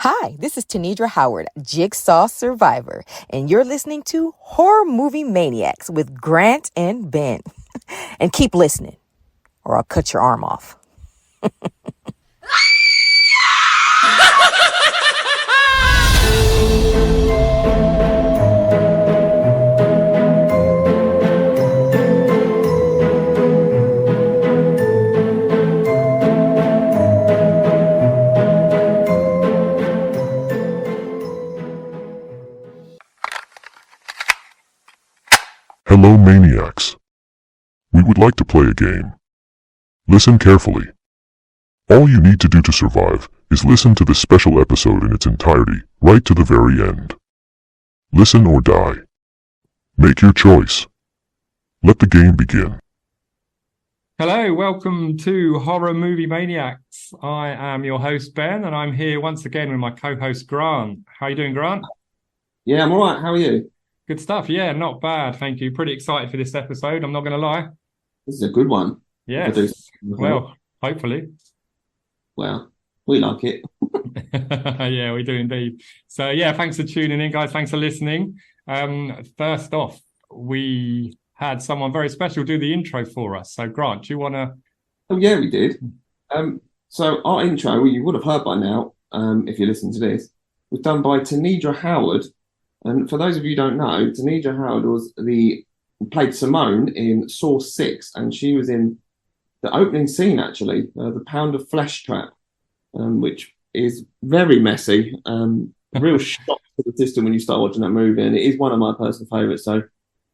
Hi, this is Tanedra Howard, Jigsaw Survivor, and you're listening to Horror Movie Maniacs with Grant and Ben. And keep listening, or I'll cut your arm off. Hello, Maniacs. We would like to play a game. Listen carefully. All you need to do to survive is listen to this special episode in its entirety, right to the very end. Listen or die. Make your choice. Let the game begin. Hello, welcome to Horror Movie Maniacs. I am your host, Ben, and I'm here once again with my co-host, Grant. How are you doing, Grant? Yeah, I'm all right. How are you? Good stuff. Yeah, not bad. Thank you. Pretty excited for this episode. I'm not going to lie. This is a good one. Yes. Well, hopefully. Well, we like it. Yeah, we do indeed. So, yeah, thanks for tuning in, guys. Thanks for listening. First off, we had someone very special do the intro for us. So, Grant, do you want to... Oh, yeah, we did. So our intro, you would have heard by now, if you listen to this, was done by Tanedra Howard. And for those of you who don't know, Tanedra Howard played Simone in Saw 6, and she was in the opening scene, actually, the Pound of Flesh trap, which is very messy, real shock to the system when you start watching that movie, and it is one of my personal favourites, so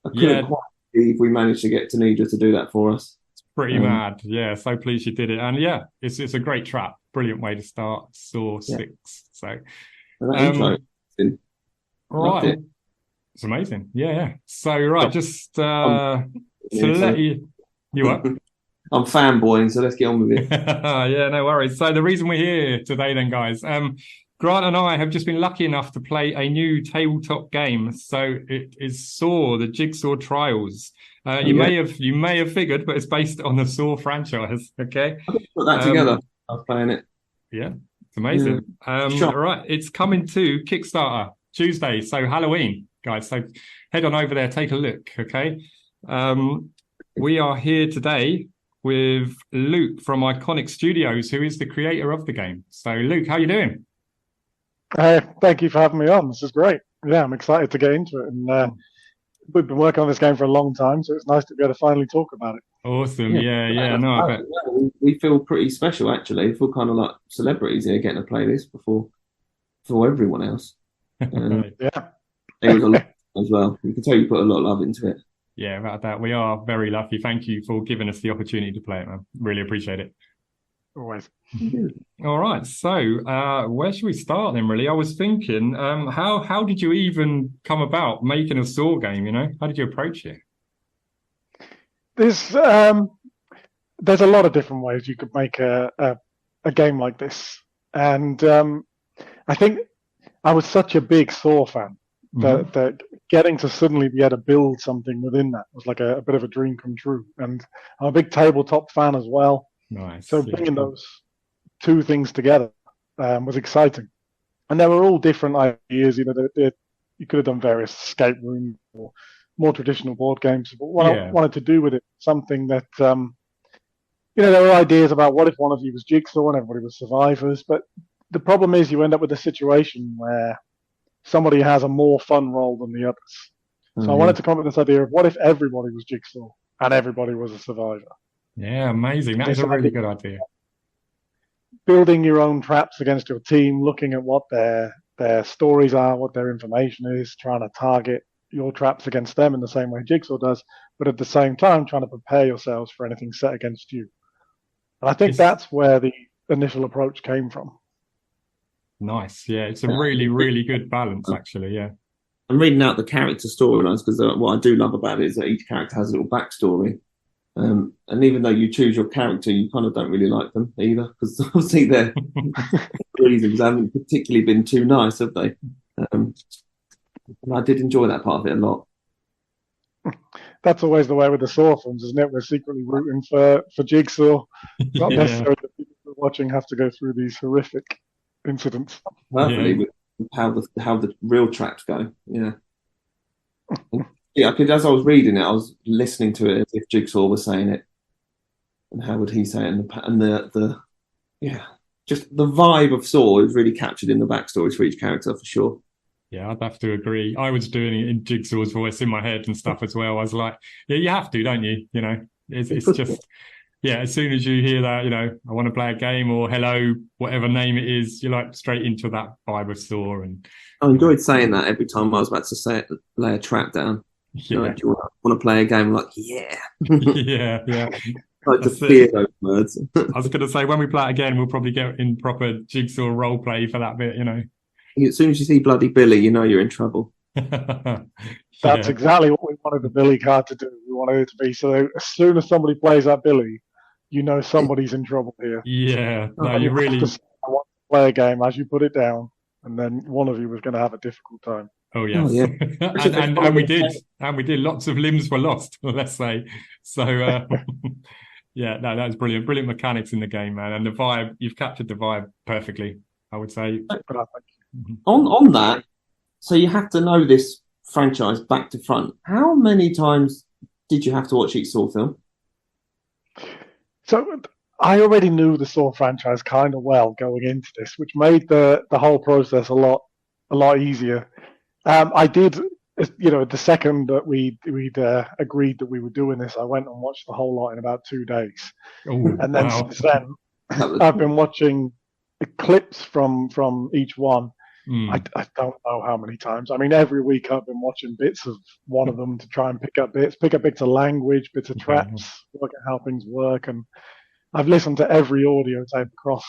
I couldn't quite believe we managed to get Tanedra to do that for us. It's pretty mad. Yeah, so pleased you did it. And yeah, it's a great trap. Brilliant way to start Saw 6. So that intro, right. It's amazing. Yeah. So, right, just to let you up. I'm fanboying, so let's get on with it. Yeah, no worries. So the reason we're here today then, guys, Grant and I have just been lucky enough to play a new tabletop game. So it is Saw, the Jigsaw Trials. You may have figured, but it's based on the Saw franchise. Okay. Put that together. I was playing it. Yeah, it's amazing. Sure. Right, it's coming to Kickstarter Tuesday, so Halloween, guys. So head on over there, take a look, okay? We are here today with Luke from Iconic Studios, who is the creator of the game. So, Luke, how you doing? Thank you for having me on. This is great. Yeah, I'm excited to get into it. And we've been working on this game for a long time, so it's nice to be able to finally talk about it. Awesome. Yeah. No, I bet. We feel pretty special, actually. We feel kind of like celebrities here getting to play this before everyone else. Yeah. It was a lot as well. You can tell you put a lot of love into it. Yeah, about that. We are very lucky. Thank you for giving us the opportunity to play it, man. Really appreciate it. Always. All right. So, where should we start then, really? I was thinking, how did you even come about making a Saw game, you know? How did you approach it? There's a lot of different ways you could make a game like this. And I think I was such a big Saw fan that getting to suddenly be able to build something within that was like a bit of a dream come true. And I'm a big tabletop fan as well. Nice. So bringing those two things together was exciting. And they were all different ideas. You know, you could have done various escape rooms or more traditional board games. But what I wanted to do with it, something that, there were ideas about what if one of you was Jigsaw and everybody was survivors. But the problem is you end up with a situation where somebody has a more fun role than the others. So I wanted to come up with this idea of what if everybody was Jigsaw and everybody was a survivor. Yeah, amazing. That is a really good idea. Building your own traps against your team, looking at what their stories are, what their information is, trying to target your traps against them in the same way Jigsaw does, but at the same time trying to prepare yourselves for anything set against you. And I think that's where the initial approach came from. Nice. Yeah, it's a really, really good balance, actually. Yeah. I'm reading out the character storylines because what I do love about it is that each character has a little backstory. And even though you choose your character, you kind of don't really like them either because obviously their reasons haven't particularly been too nice, have they? And I did enjoy that part of it a lot. That's always the way with the Saw films, isn't it? We're secretly rooting for Jigsaw. Not necessarily the people who are watching have to go through these horrific incidents. perfectly with how the real traps go. Yeah. Yeah, as I was reading it, I was listening to it as if Jigsaw was saying it, and how would he say it, and the yeah, just the vibe of Saw is really captured in the backstories for each character for sure. Yeah, I'd have to agree. I was doing it in Jigsaw's voice in my head and stuff as well. I was like, yeah, you have to, don't you? You know, it's just, yeah, as soon as you hear that, you know, I want to play a game or hello, whatever name it is, you're like straight into that vibe of Saw. And I enjoyed saying that every time I was about to say it, lay a trap down. yeah, Like, do you want to play a game? I'm like, yeah. yeah. Like to fear those words. I was going to say, when we play it again, we'll probably get in proper Jigsaw role play for that bit, you know. As soon as you see Bloody Billy, you know you're in trouble. That's exactly what we wanted the Billy card to do. We wanted it to be so as soon as somebody plays that Billy, you know somebody's in trouble here. Yeah, no, you really. I want to play a game as you put it down, and then one of you was going to have a difficult time. Oh yes, and we did. Lots of limbs were lost, let's say. So yeah, no, that was brilliant mechanics in the game, man, and the vibe. You've captured the vibe perfectly, I would say. On that, so you have to know this franchise back to front. How many times did you have to watch each Saw film? So I already knew the Saw franchise kind of well going into this, which made the whole process a lot easier. I did, you know, the second that we'd agreed that we were doing this, I went and watched the whole lot in about 2 days. Ooh, and then since then, I've been watching clips from each one. I don't know how many times. I mean, every week I've been watching bits of one of them to try and pick up bits of language, bits of traps, look at how things work. And I've listened to every audio tape across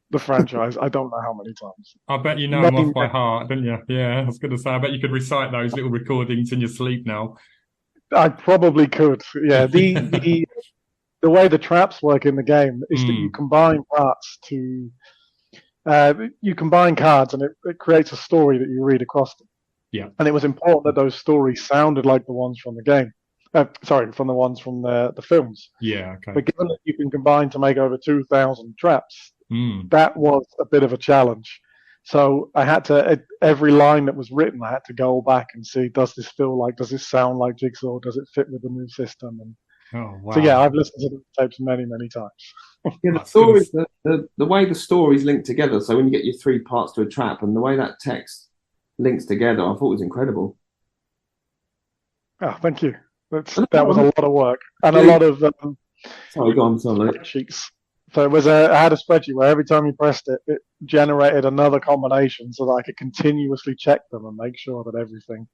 the franchise. I don't know how many times. I bet you know them off by heart, don't you? Yeah, I was going to say, I bet you could recite those little recordings in your sleep now. I probably could. Yeah, the way the traps work in the game is that you combine parts to. You combine cards and it creates a story that you read across them. Yeah. And it was important that those stories sounded like the ones from the game. From the ones from the films. Yeah, okay. But given that you can combine to make over 2,000 traps, that was a bit of a challenge. So I had to, every line that was written, I had to go back and see, does this sound like Jigsaw? Does it fit with the new system? And oh, wow. So yeah, I've listened to the tapes many, many times. Yeah, the stories, the way the stories link together. So when you get your 3 parts to a trap, and the way that text links together, I thought was incredible. Oh, thank you. That was a lot of work and a lot of spreadsheets. So I had a spreadsheet where every time you pressed it, it generated another combination so that I could continuously check them and make sure that everything.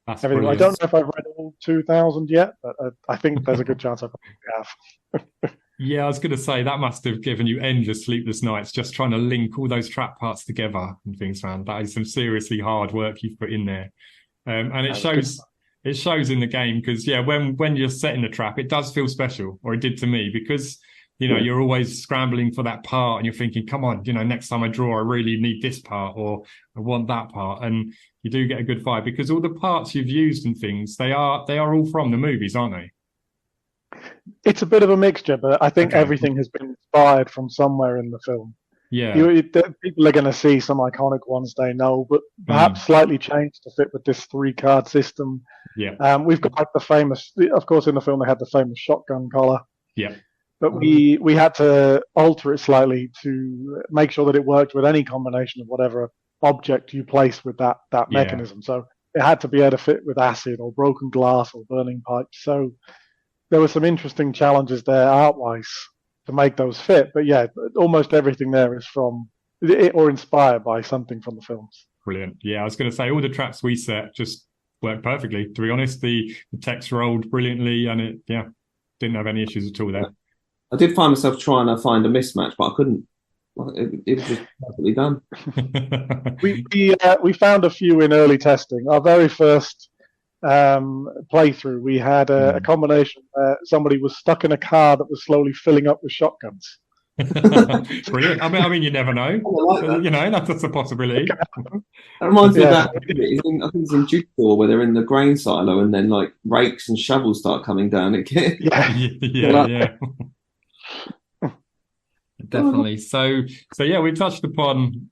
I don't know if I've read all 2,000 yet, but I think there's a good chance I probably have. Yeah, I was going to say that must have given you endless sleepless nights just trying to link all those trap parts together and things, man. That is some seriously hard work you've put in there, and it shows. It shows in the game because when you're setting the trap, it does feel special, or it did to me, because you're always scrambling for that part and you're thinking, come on, next time I draw, I really need this part or I want that part, and you do get a good vibe because all the parts you've used and things they are all from the movies, aren't they? It's a bit of a mixture, but I think everything has been inspired from somewhere in the film. Yeah, people are going to see some iconic ones they know, but perhaps slightly changed to fit with this 3-card system. Yeah, we've got like the famous, of course, in the film they had the famous shotgun collar. Yeah, but we had to alter it slightly to make sure that it worked with any combination of whatever object you place with that mechanism. So it had to be able to fit with acid or broken glass or burning pipes. So there were some interesting challenges there art-wise to make those fit. But yeah, almost everything there is from or inspired by something from the films. Brilliant. Yeah, I was going to say all the traps we set just worked perfectly. To be honest, the text rolled brilliantly, and it didn't have any issues at all there. I did find myself trying to find a mismatch, but I couldn't. It was just perfectly done. We found a few in early testing. Our very first playthrough, we had a combination where somebody was stuck in a car that was slowly filling up with shotguns. Brilliant. I mean, you never know. That's a possibility. That reminds me of that. I think it's in Jigsaw where they're in the grain silo and then like rakes and shovels start coming down again. Yeah. definitely. So yeah, we touched upon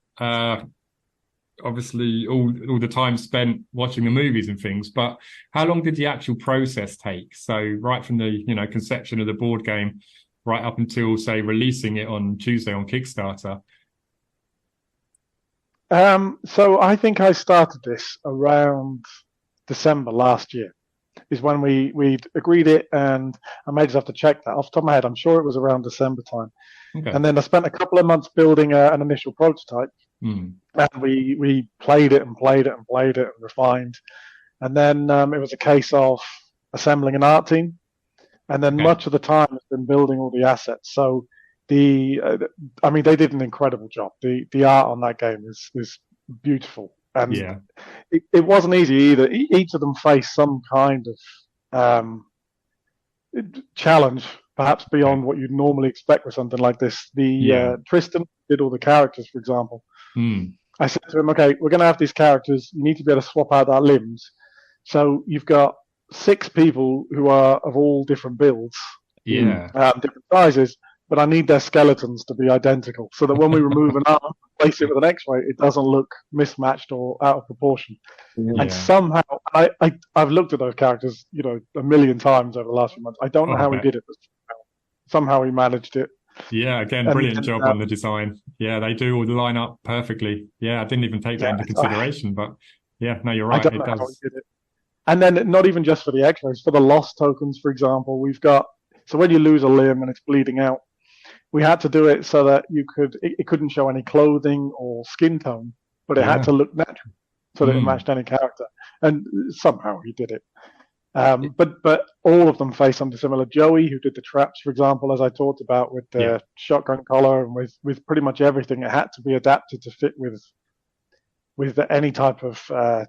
obviously all the time spent watching the movies and things, but how long did the actual process take? So right from the conception of the board game right up until, say, releasing it on Tuesday on Kickstarter. So I think I started this around December last year. Is when we agreed it, and I may just have to check that off the top of my head. I'm sure it was around December time. Okay. And then I spent a couple of months building an initial prototype, and we played it and played it and played it and refined. And then it was a case of assembling an art team, and then much of the time has been building all the assets. So they did an incredible job. The art on that game is beautiful. And it wasn't easy either. Each of them faced some kind of challenge, perhaps beyond what you'd normally expect with something like this. Tristan did all the characters, for example. I said to him, okay, we're going to have these characters. You need to be able to swap out our limbs. So you've got 6 people who are of all different builds, different sizes, but I need their skeletons to be identical so that when we remove an arm, place it with an X-ray, it doesn't look mismatched or out of proportion. And somehow, I've looked at those characters, a million times over the last few months. I don't know how he did it, but somehow he managed it. Yeah, again, brilliant job on the design. Yeah, they do all line up perfectly. Yeah, I didn't even take that into consideration, but yeah, no, you're right. I don't know how he did it. And then not even just for the X-rays, for the lost tokens, for example, we've got, so when you lose a limb and it's bleeding out, we had to do it so that it couldn't show any clothing or skin tone, but it had to look natural so that it matched any character. And somehow he did it. But all of them face something similar. Joey, who did the traps, for example, as I talked about with the shotgun collar and with pretty much everything, it had to be adapted to fit with any type of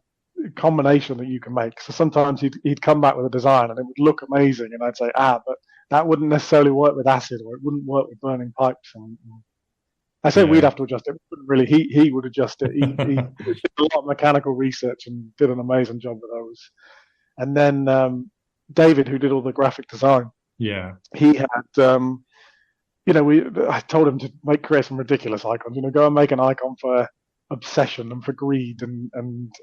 combination that you can make. So sometimes he'd come back with a design and it would look amazing, and I'd say, but that wouldn't necessarily work with acid, or it wouldn't work with burning pipes. And I say we'd have to adjust it. Wouldn't really. He would adjust it. He did a lot of mechanical research and did an amazing job with those. And then David, who did all the graphic design, he had, I told him to create some ridiculous icons. Go and make an icon for obsession and for greed and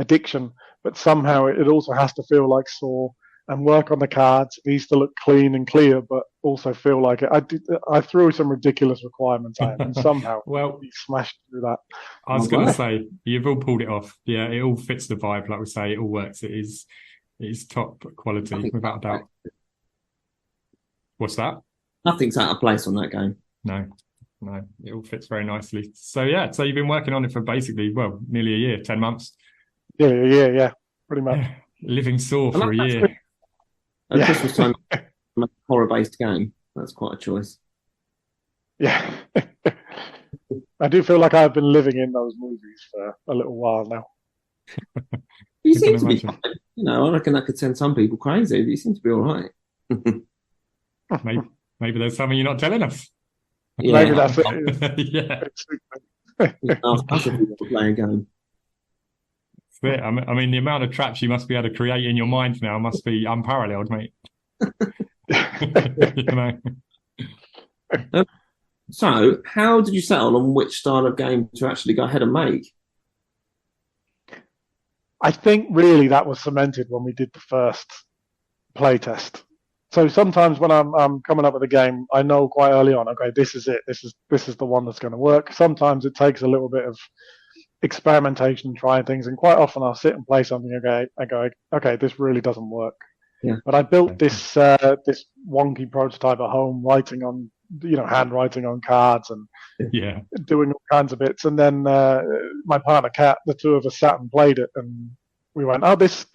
addiction, but somehow it also has to feel like Saw and work on the cards. It needs to look clean and clear, but also feel like it. I threw some ridiculous requirements at him, and somehow he smashed through that. I was going to say, you've all pulled it off. Yeah, it all fits the vibe. Like we say, it all works. It is top quality, without a doubt. What's that? Nothing's out of place on that game. No, it all fits very nicely. So yeah, so you've been working on it for basically, nearly a year, 10 months. Yeah, pretty much. Yeah. Living Saw for a year. At Christmas time, a horror-based game. That's quite a choice. Yeah. I do feel like I've been living in those movies for a little while now. You seem to be, I reckon that could send some people crazy, but you seem to be all right. Maybe there's something you're not telling us. Yeah. Maybe that's it. After people play a game. I mean, the amount of traps you must be able to create in your mind now must be unparalleled, mate. So, how did you settle on which style of game to actually go ahead and make? I think really that was cemented when we did the first playtest. So sometimes when I'm coming up with a game, I know quite early on, okay, this is it. This is the one that's going to work. Sometimes it takes a little bit of experimentation, trying things, and quite often I'll sit and play something. I go, okay, this really doesn't work. Yeah. But I built this wonky prototype at home, writing on, handwriting on cards and doing all kinds of bits. And then my partner Kat, the two of us sat and played it, and we went, oh, this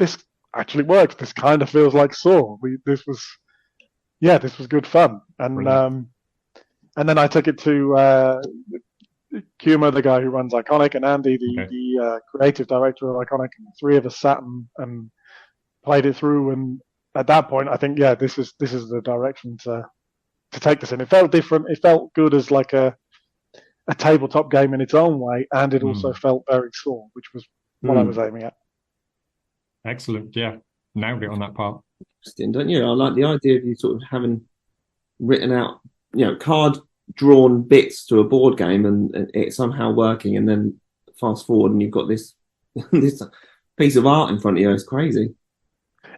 actually works. This kind of feels like Saw. This was good fun. And then I took it to Kuma, the guy who runs Iconic, and Andy, the creative director of Iconic, and the three of us sat and played it through. And at that point, I think, this is the direction to take this in. It felt different. It felt good as like a tabletop game in its own way, and it also felt very Saw, which was what I was aiming at. Excellent. Yeah, nailed it on that part. Interesting, don't you? I like the idea of you sort of having written out, card drawn bits to a board game and it's somehow working, and then fast forward and you've got this this piece of art in front of you. It's crazy.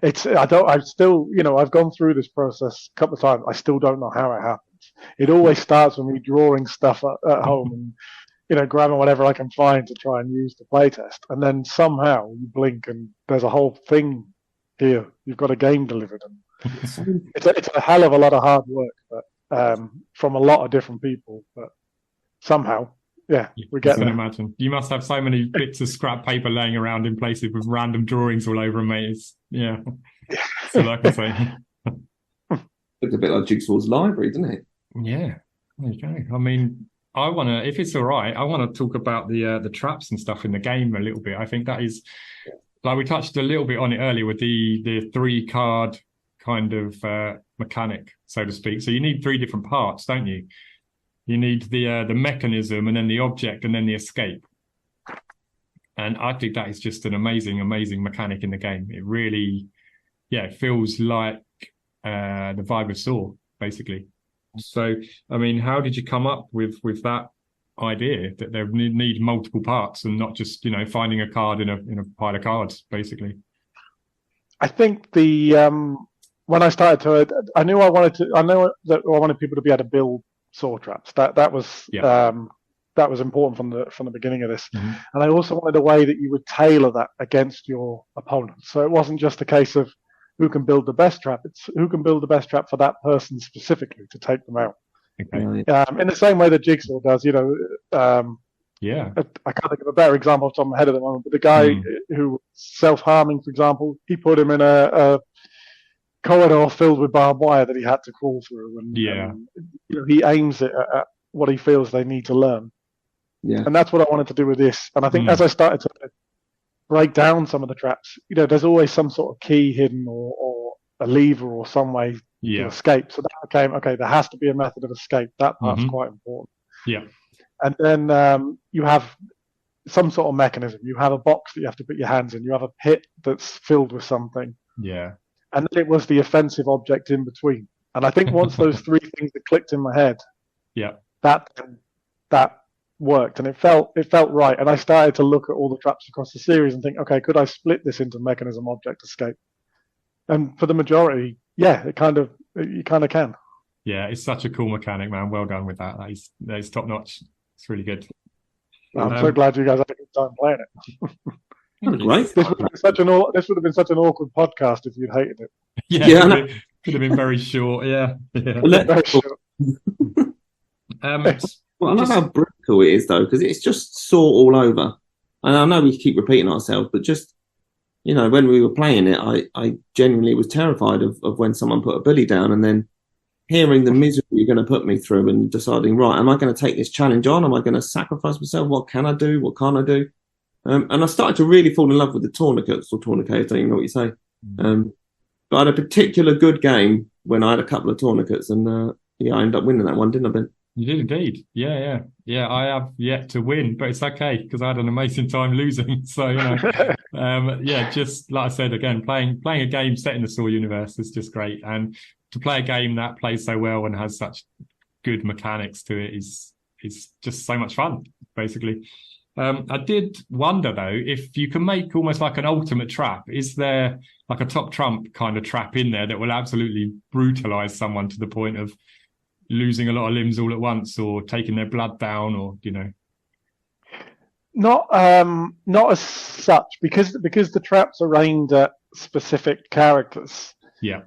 I've still, I've gone through this process a couple of times. I still don't know how it happens. It always starts with me drawing stuff at home and, grabbing whatever I can find to try and use to playtest. And then somehow you blink and there's a whole thing here. You've got a game delivered. And it's a hell of a lot of hard work, but from a lot of different people. But somehow, yeah, we get there. Imagine. You must have so many bits of scrap paper laying around in places with random drawings all over them, mate. So like I say. Looks a bit like Jigsaw's library, doesn't it? Yeah, there you go. I mean, if it's all right, I want to talk about the traps and stuff in the game a little bit. I think that is, like we touched a little bit on it earlier with the 3-card kind of mechanic, so to speak. So you need 3 different parts, don't you? You need the mechanism, and then the object, and then the escape. And I think that is just an amazing, amazing mechanic in the game. It really, it feels like the vibe of Saw, basically. So, I mean, how did you come up with that idea that there need multiple parts and not just, finding a card in a pile of cards, basically? I think when I started I know that I wanted people to be able to build Saw traps. That was important from the beginning of this. Mm-hmm. And I also wanted a way that you would tailor that against your opponent. So it wasn't just a case of who can build the best trap. It's who can build the best trap for that person specifically to take them out. Okay. In the same way that Jigsaw does, I can't think of a better example off the top of my head at the moment, but the guy who self-harming, for example, he put him in a corridor filled with barbed wire that he had to crawl through, and he aims it at what he feels they need to learn. Yeah, and that's what I wanted to do with this. And I think as I started to break down some of the traps, there's always some sort of key hidden or a lever or some way to escape. So that became, okay, there has to be a method of escape. That part's quite important. Yeah. And then you have some sort of mechanism. You have a box that you have to put your hands in. You have a pit that's filled with something. Yeah. And then it was the offensive object in between. And I think once those 3 things that clicked in my head, that worked, and it felt right. And I started to look at all the traps across the series and think, okay, could I split this into mechanism, object, escape? And for the majority, you kind of can. Yeah, it's such a cool mechanic, man. Well done with that. That is top notch. It's really good. I'm so glad you guys had a good time playing it. Right. This would have been such an awkward podcast if you'd hated it. Could have been very short. Yeah. Very short. Well, I love how brutal it is, though, because it's just Saw all over. And I know we keep repeating ourselves, but just, when we were playing it, I genuinely was terrified of when someone put a bully down, and then hearing the misery you're going to put me through and deciding, right, am I going to take this challenge on? Am I going to sacrifice myself? What can I do? What can't I do? And I started to really fall in love with the tourniquets or tourniquets, I don't even know what you say. But I had a particular good game when I had a couple of tourniquets, and I ended up winning that one, didn't I, Ben? You did indeed. Yeah. I have yet to win, but it's okay because I had an amazing time losing. So, just like I said, again, playing a game set in the Saw universe is just great. And to play a game that plays so well and has such good mechanics to it is just so much fun, basically. I did wonder, though, if you can make almost like an ultimate trap. Is there like a top trump kind of trap in there that will absolutely brutalize someone to the point of losing a lot of limbs all at once or taking their blood down, or Not as such, because the traps are aimed at specific characters. Yeah.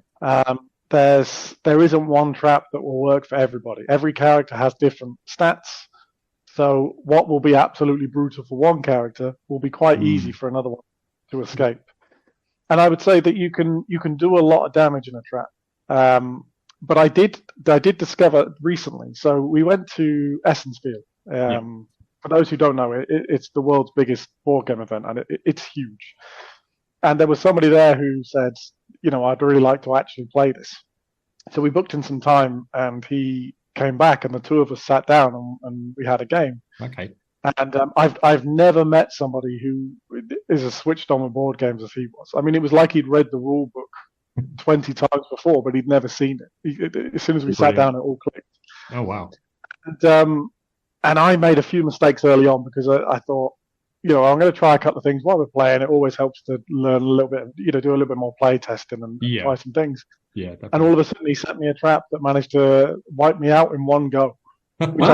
There isn't one trap that will work for everybody. Every character has different stats. So what will be absolutely brutal for one character will be quite easy for another one to escape. And I would say that you can do a lot of damage in a trap. But I did discover recently. So we went to Essensfield. For those who don't know, it's the world's biggest board game event, and it's huge. And there was somebody there who said, I'd really like to actually play this. So we booked in some time, and he came back, and the two of us sat down and we had a game. Okay. And I've never met somebody who is as switched on with board games as he was. I mean, it was like he'd read the rule book 20 times before, but he'd never seen it. As soon as we sat down, it all clicked. Oh, wow. And I made a few mistakes early on because I thought, I'm going to try a couple of things while we're playing. It always helps to learn a little bit, do a little bit more play testing and try some things. Yeah, definitely. And all of a sudden, he set me a trap that managed to wipe me out in one go, which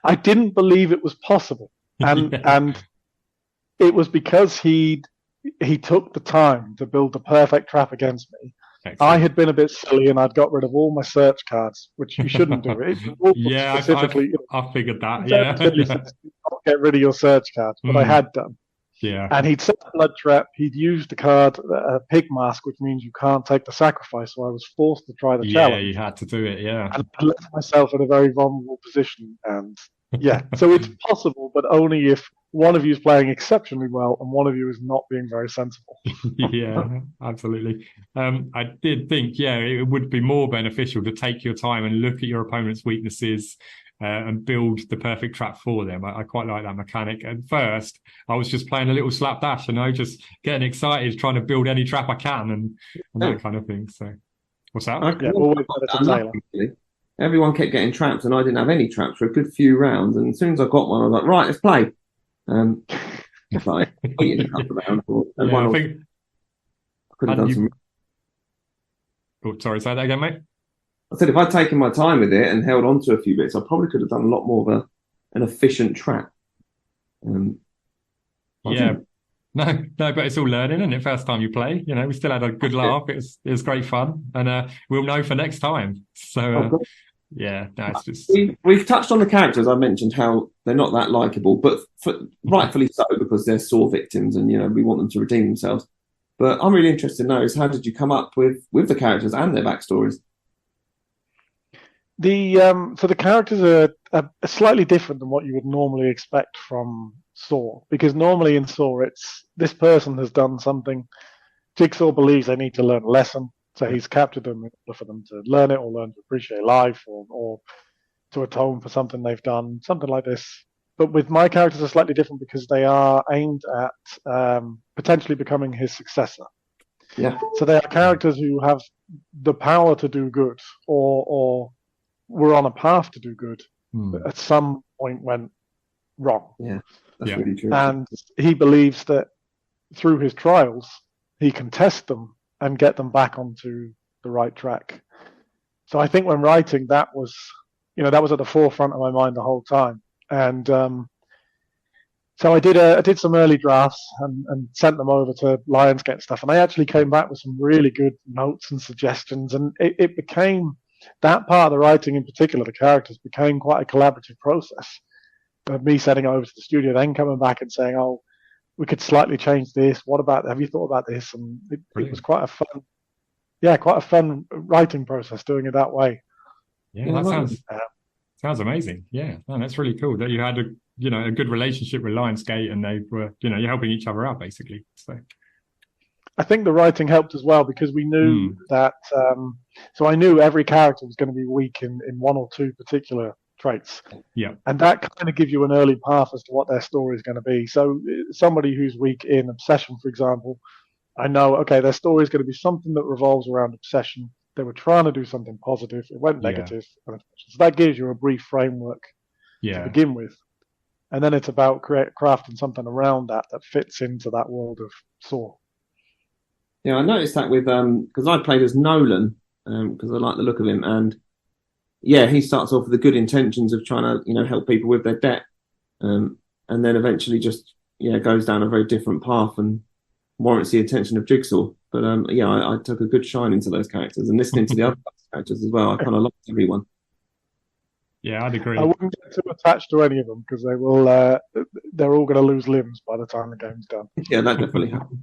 I didn't believe it was possible. And it was because he took the time to build the perfect trap against me. Excellent. I had been a bit silly and I'd got rid of all my search cards, which you shouldn't do. Specifically, I figured that. Yeah, don't get rid of your search cards, but I had done. Yeah, and he'd set a blood trap. He'd used the card pig mask, which means you can't take the sacrifice. So I was forced to try the challenge. Yeah, you had to do it. Yeah, and I left myself in a very vulnerable position. And so it's possible, but only if one of you is playing exceptionally well and one of you is not being very sensible. Yeah, absolutely. I did think, it would be more beneficial to take your time and look at your opponent's weaknesses and build the perfect trap for them. I quite like that mechanic. At first, I was just playing a little slapdash, just getting excited, trying to build any trap I can and that kind of thing. So, what's that? Everyone kept getting traps and I didn't have any traps for a good few rounds. And as soon as I got one, I was like, right, let's play. Sorry, say that again, mate. I said if I'd taken my time with it and held on to a few bits, I probably could have done a lot more of an efficient trap. No, but it's all learning, isn't it? First time you play, we still had a good laugh. It was great fun, and we'll know for next time. So. It's just we've touched on the characters. I mentioned how they're not that likable, but rightfully so because they're sore victims, and we want them to redeem themselves. But I'm really interested to know is how did you come up with the characters and their backstories? So the characters are slightly different than what you would normally expect from Saw, because normally in Saw it's this person has done something. Jigsaw believes they need to learn a lesson. So he's captured them in order for them to learn it or learn to appreciate life or to atone for something they've done, something like this. But with my characters are slightly different because they are aimed at potentially becoming his successor. Yeah. So they are characters who have the power to do good or were on a path to do good, but at some point went wrong. Yeah, that's really true. And he believes that through his trials, he can test them and get them back onto the right track. So I think when writing, that was at the forefront of my mind the whole time. And so I did some early drafts and sent them over to Lionsgate and stuff. And I actually came back with some really good notes and suggestions. And it became, that part of the writing in particular, the characters, became quite a collaborative process. Of me sending it over to the studio, then coming back and saying, oh, we could slightly change this. What about, have you thought about this? And it was quite a fun writing process doing it that way. Yeah, that sounds amazing. Yeah, no, that's really cool that you had a good relationship with Lionsgate and they were, you're helping each other out basically. So I think the writing helped as well because we knew that, so I knew every character was going to be weak in one or two particular traits. Yeah. And that kind of gives you an early path as to what their story is going to be. So somebody who's weak in obsession, for example, I know, okay, their story is going to be something that revolves around obsession. They were trying to do something positive. It went negative. So that gives you a brief framework to begin with. And then it's about crafting something around that fits into that world of Saw. Yeah, I noticed that with, because I played as Nolan, because I like the look of him, and he starts off with the good intentions of trying to, help people with their debt, and then eventually just, goes down a very different path and warrants the attention of Jigsaw. But I took a good shine into those characters and listening to the other characters as well. I kind of liked everyone. Yeah, I'd agree. I wouldn't get too attached to any of them because they will. They're all going to lose limbs by the time the game's done. Yeah, that definitely happened.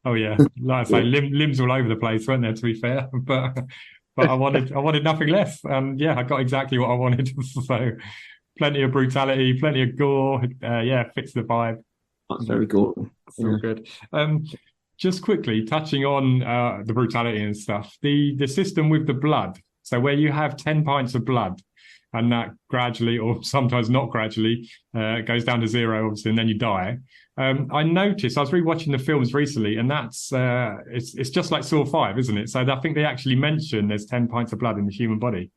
Oh yeah, like I say, limbs all over the place, weren't there? To be fair, but I wanted nothing less, and I got exactly what I wanted. So, plenty of brutality, plenty of gore. Fits the vibe. That's very cool. So good. Just quickly touching on the brutality and stuff. The system with the blood. So where you have 10 pints of blood. And that gradually, or sometimes not gradually, goes down to zero, obviously, and then you die. I noticed, I was rewatching the films recently, and that's it's just like Saw 5, isn't it? So I think they actually mention there's 10 pints of blood in the human body.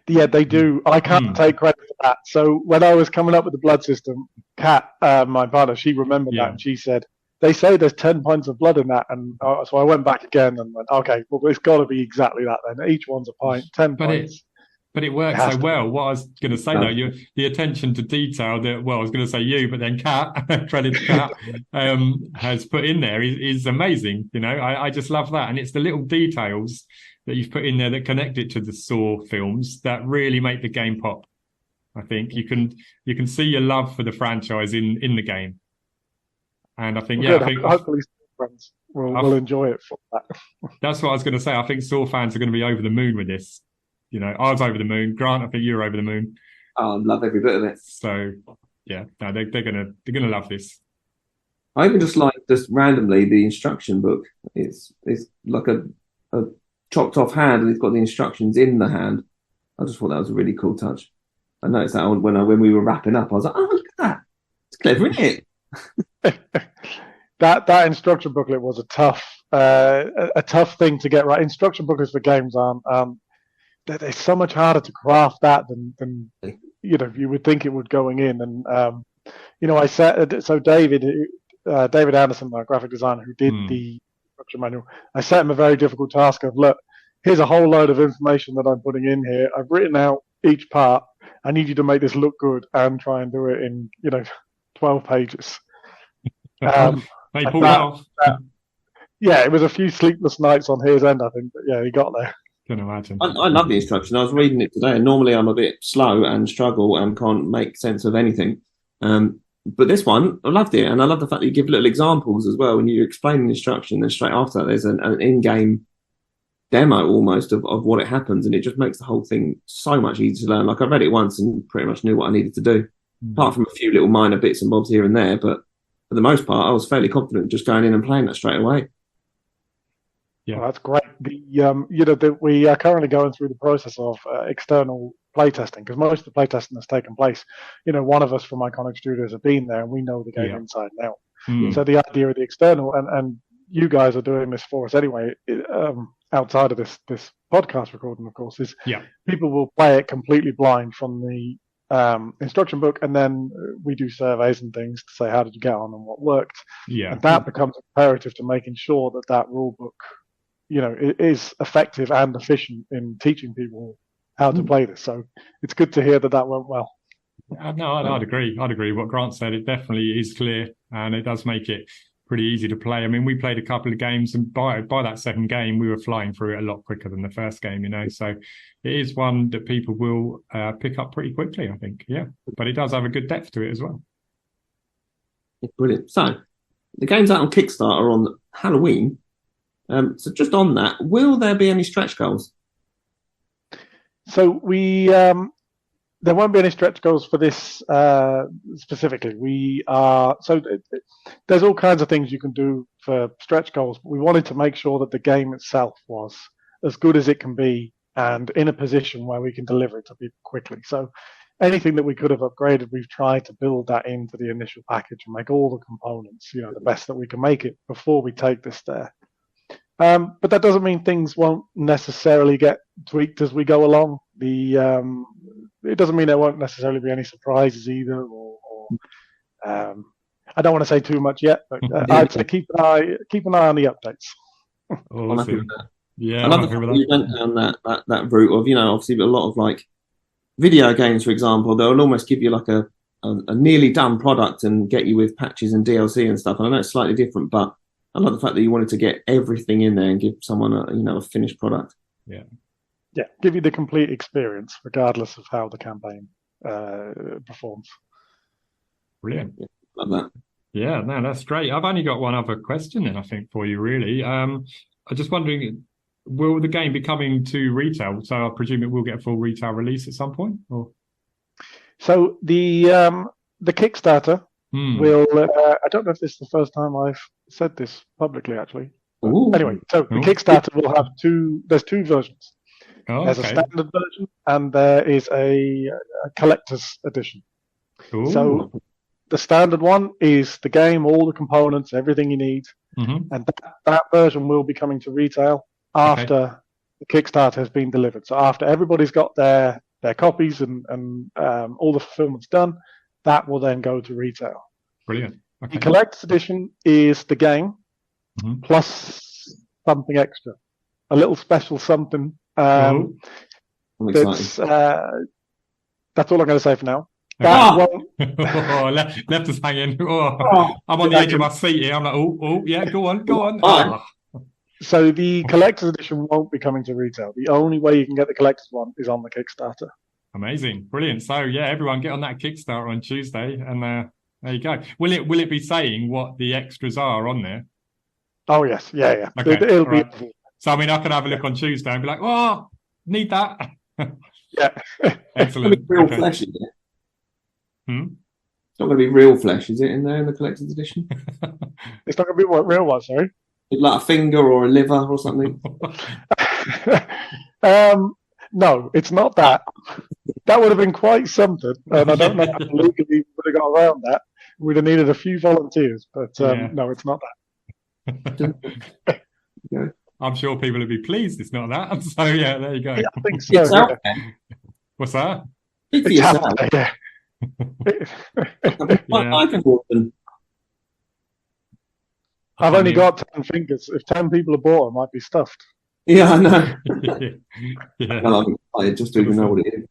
Yeah, they do. I can't take credit for that. So when I was coming up with the blood system, Kat, my partner, she remembered that, and she said, they say there's 10 pints of blood in that. And so I went back again and went, okay, well, it's got to be exactly that then. Each one's a pint, 10 pints. But it works so well. What I was going to say, though, the attention to detail that, well, I was going to say you, but then Kat, credit to Kat, has put in there is amazing. You know, I just love that. And it's the little details that you've put in there that connect it to the Saw films that really make the game pop. I think you can see your love for the franchise in the game. And I think, I think hopefully friends will enjoy it for that. That's what I was going to say. I think Saw fans are going to be over the moon with this. You know, I was over the moon. Grant, I think you're over the moon. Oh, I love every bit of it. So, yeah, no, they're gonna love this. I even just randomly the instruction book. It's like a chopped off hand, and it's got the instructions in the hand. I just thought that was a really cool touch. I noticed that when we were wrapping up, I was like, oh, look at that! It's clever, isn't it? that instruction booklet was a tough thing to get right. Instruction booklets for games aren't. They're so much harder to craft that than you would think it would going in. And I said so. David Anderson, my graphic designer, who did the instruction manual, I set him a very difficult task of, look, here's a whole load of information that I'm putting in here. I've written out each part. I need you to make this look good and try and do it in 12 pages. He pulled it off. Yeah, it was a few sleepless nights on his end, I think, but yeah, he got there. Can imagine. I love the instruction. I was reading it today, and normally I'm a bit slow and struggle and can't make sense of anything. But this one, I loved it, and I love the fact that you give little examples as well when you explain the instruction. Then straight after that, there's an in-game demo almost of what it happens, and it just makes the whole thing so much easier to learn. Like I read it once and pretty much knew what I needed to do, apart from a few little minor bits and bobs here and there. But for the most part, I was fairly confident just going in and playing that straight away. Yeah, well, that's great. We are currently going through the process of external playtesting, because most of the playtesting has taken place. One of us from Iconic Studios have been there, and we know the game inside and out. So the idea of the external, and you guys are doing this for us anyway, outside of this podcast recording, of course, is people will play it completely blind from the instruction book, and then we do surveys and things to say how did you get on and what worked. And that becomes imperative to making sure that rule book is effective and efficient in teaching people how to play this. So it's good to hear that went well. No, I'd agree. I'd agree. What Grant said, it definitely is clear, and it does make it pretty easy to play. I mean, we played a couple of games, and by that second game, we were flying through it a lot quicker than the first game, So it is one that people will pick up pretty quickly, I think. Yeah, but it does have a good depth to it as well. Brilliant. So the game's out on Kickstarter on Halloween. So just on that, will there be any stretch goals? So there won't be any stretch goals for this specifically. There's all kinds of things you can do for stretch goals. But we wanted to make sure that the game itself was as good as it can be and in a position where we can deliver it to people quickly. So anything that we could have upgraded, we've tried to build that into the initial package and make all the components, the best that we can make it before we take this there. But that doesn't mean things won't necessarily get tweaked as we go along. It doesn't mean there won't necessarily be any surprises either. I don't want to say too much yet, but I'd say keep an eye on the updates. Awesome. Yeah, I love the fact that you went down that route of obviously a lot of like video games, for example, they'll almost give you like a nearly done product and get you with patches and DLC and stuff. And I know it's slightly different, but I love the fact that you wanted to get everything in there and give someone a finished product. Yeah, give you the complete experience, regardless of how the campaign performs. Brilliant. Yeah, love that. Yeah, no, that's great. I've only got one other question then, I think, for you, really. I'm just wondering, will the game be coming to retail? So I presume it will get a full retail release at some point? Or? So the Kickstarter will, I don't know if this is the first time I've said this publicly, actually. Anyway, so the Kickstarter will have there's two versions. There's a standard version and there is a collector's edition. So the standard one is the game, all the components, everything you need. And that version will be coming to retail after the Kickstarter has been delivered. So after everybody's got their their copies and all the fulfillment's done, that will then go to retail. Brilliant. Okay. The collector's edition is the game plus something extra, a little special something. I'm That's excited. that's all I'm going to say for now. Left us hanging. I'm on the edge of my seat here. I'm like, yeah, go on. So the collector's edition won't be coming to retail. The only way you can get the collector's one is on the Kickstarter. Amazing, brilliant. So yeah, everyone get on that Kickstarter on Tuesday, and there you go. Will it be saying what the extras are on there? Oh yes, yeah. Okay, it'll be. Right. So I mean, I can have a look on Tuesday and be like, oh, need that. Yeah. Excellent. Real flesh, is it? It's not going to be real flesh, is it, in there in the collector's edition? It's not going to be real one, sorry. Like a finger or a liver or something? No, it's not that. That would have been quite something, and I don't know how legally we would have got around that. We'd have needed a few volunteers, but no, it's not that. Yeah. I'm sure people would be pleased it's not that. So yeah, there you go. Yeah, I think so. It's out there. What's that? Speak for It's yourself. out there, I can walk them. I've only got 10 fingers. If 10 people have bought, it might be stuffed. Yeah, I know. Yeah. Well, I just don't even know what it is.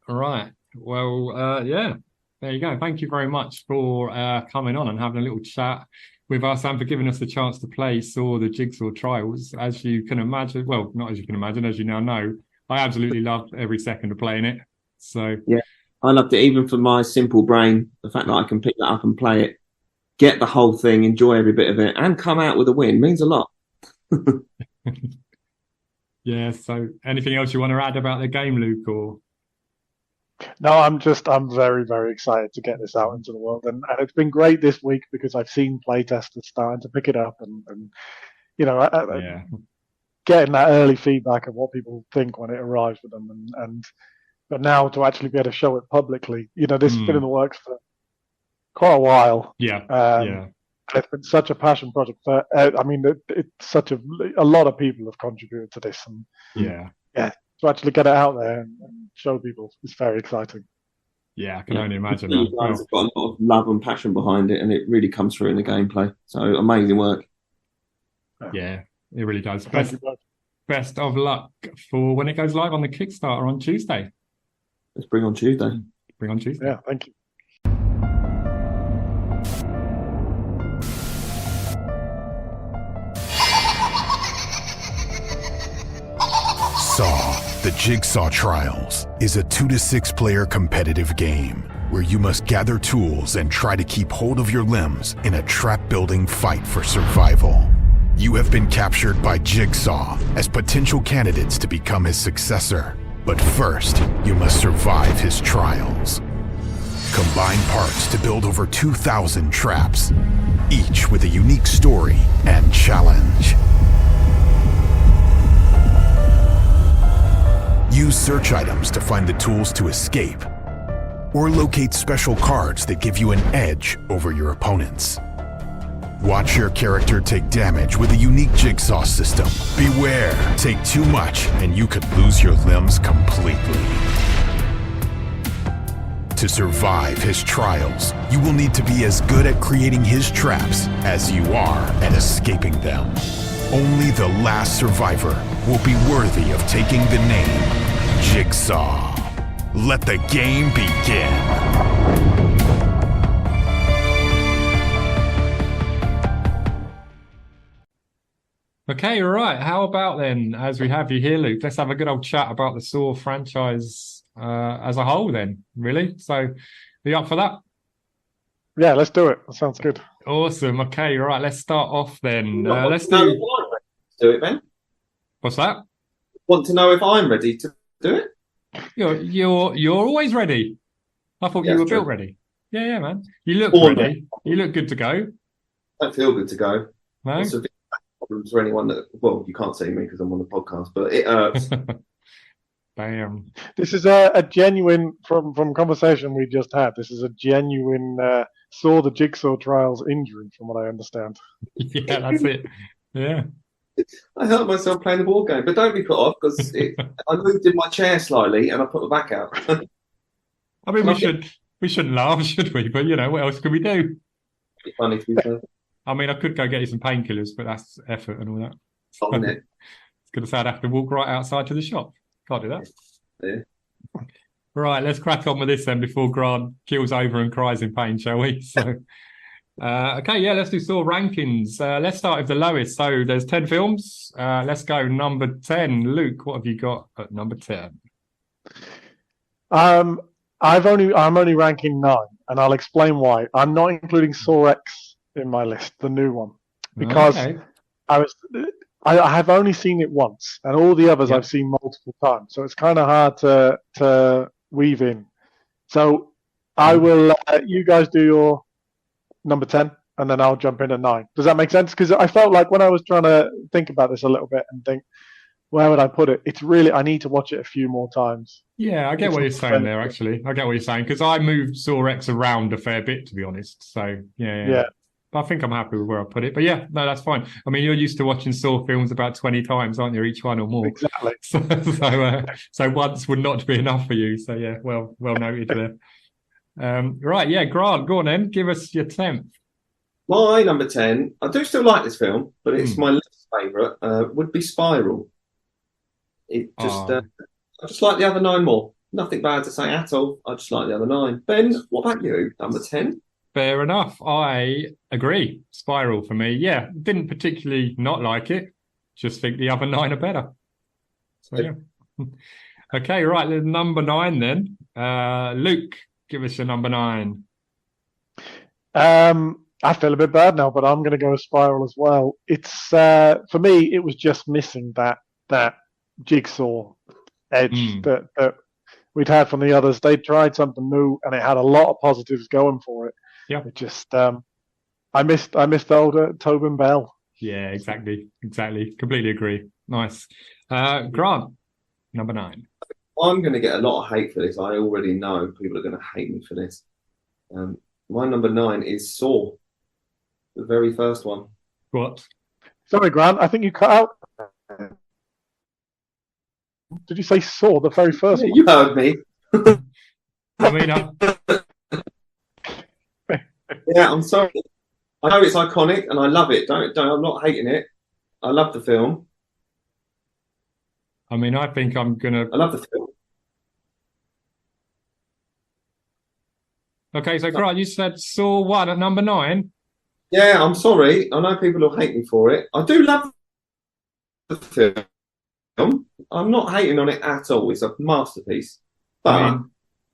All right. Well, yeah, there you go. Thank you very much for coming on and having a little chat with us and for giving us the chance to play Saw the Jigsaw Trials. As you can imagine, well, not as you can imagine, as you now know, I absolutely loved every second of playing it. So yeah, I loved it even for my simple brain. The fact that I can pick that up and play it, get the whole thing, enjoy every bit of it, and come out with a win means a lot. Yeah. So anything else you want to add about the game, Luke? Or No, I'm very, very excited to get this out into the world. And it's been great this week because I've seen playtesters starting to pick it up and you know, yeah. getting that early feedback of what people think when it arrives with them. But now to actually be able to show it publicly, you know, this has been in the works for quite a while. Yeah. Yeah. It's been such a passion project for, I mean, it's such a lot of people have contributed to this. And Yeah. To actually get it out there and show people is very exciting. Yeah, I can only imagine You that. guys have got a lot of love and passion behind it, and it really comes through in the gameplay. So amazing work. Yeah, it really does. Thank you both. Best of luck for when it goes live on the Kickstarter on Tuesday. Let's bring on Tuesday. Bring on Tuesday. Yeah, thank you. Saw, the Jigsaw Trials, is a 2 to 6 player competitive game where you must gather tools and try to keep hold of your limbs in a trap-building fight for survival. You have been captured by Jigsaw as potential candidates to become his successor. But first, you must survive his trials. Combine parts to build over 2,000 traps, each with a unique story and challenge. Use search items to find the tools to escape, or locate special cards that give you an edge over your opponents. Watch your character take damage with a unique jigsaw system. Beware, take too much and you could lose your limbs completely. To survive his trials, you will need to be as good at creating his traps as you are at escaping them. Only the last survivor will be worthy of taking the name Jigsaw. Let the game begin. Okay, all right. How about then, as we have you here, Luke, let's have a good old chat about the Saw franchise as a whole then, really. So, are you up for that? Yeah, let's do it. That sounds good. Awesome. Okay, all right. Let's start off then. Let's do do... it, Ben. What's that? Want to know if I'm ready to do it? You're always ready. I thought you were built ready. Yeah, man. You look ready. You look good to go. I don't feel good to go. No? Problems for anyone that, well, you can't see me because I'm on the podcast, but it hurts. Bam. This is a genuine, from conversation we just had, this is a genuine Saw the Jigsaw Trials injury, from what I understand. Yeah, that's it. Yeah. I hurt myself playing the board game, but don't be put off because I moved in my chair slightly and I put my back out. I mean, we shouldn't laugh, should we? But what else can we do? It's funny to be fair. I mean, I could go get you some painkillers, but that's effort and all that. Oh, isn't it? It's going to say I'd have to walk right outside to the shop. Can't do that. Yeah. Right, let's crack on with this then before Grant keels over and cries in pain, shall we? So, okay, yeah, let's do Saw rankings. Let's start with the lowest. So there's 10 films. Let's go number 10. Luke, what have you got at number 10? I'm only ranking 9, and I'll explain why. I'm not including Saw X in my list, the new one, because I have only seen it once, and all the others I've seen multiple times. So it's kind of hard to weave in. So I will. You guys do your number 10, and then I'll jump in at 9. Does that make sense? Because I felt like when I was trying to think about this a little bit and think, where would I put it? It's really, I need to watch it a few more times. Yeah, I get what you're saying there, actually. I get what you're saying, because I moved Saw X around a fair bit, to be honest. So, yeah. I think I'm happy with where I put it. But yeah, no, that's fine. I mean, you're used to watching Saw films about 20 times, aren't you? Each one or more. Exactly. So once would not be enough for you. So yeah, well noted there. Right, yeah, Grant, go on then. Give us your 10th. My number 10, I do still like this film, but it's my least favourite, would be Spiral. It just, I just like the other 9 more. Nothing bad to say at all. I just like the other 9. Ben, what about you? Number 10? Fair enough. I agree. Spiral for me. Yeah, didn't particularly not like it. Just think the other 9 are better. So yeah. Okay, right. Number 9 then. Luke, give us your number 9. I feel a bit bad now, but I'm going to go with Spiral as well. It's for me, it was just missing that Jigsaw edge that we'd had from the others. They tried something new, and it had a lot of positives going for it. Yeah, it just I missed the older Tobin Bell. Yeah, exactly. Completely agree. Nice. Grant, number 9. I'm going to get a lot of hate for this. I already know people are going to hate me for this. My number 9 is Saw, the very first one. What? Sorry, Grant. I think you cut out. Did you say Saw, the very first one? You heard me. I mean, yeah, I'm sorry. I know it's iconic and I love it. Don't. I'm not hating it. I love the film. I mean, I think I love the film. Okay, so Grant, you said Saw 1 at number 9? Yeah, I'm sorry. I know people will hate me for it. I do love the film. I'm not hating on it at all. It's a masterpiece. But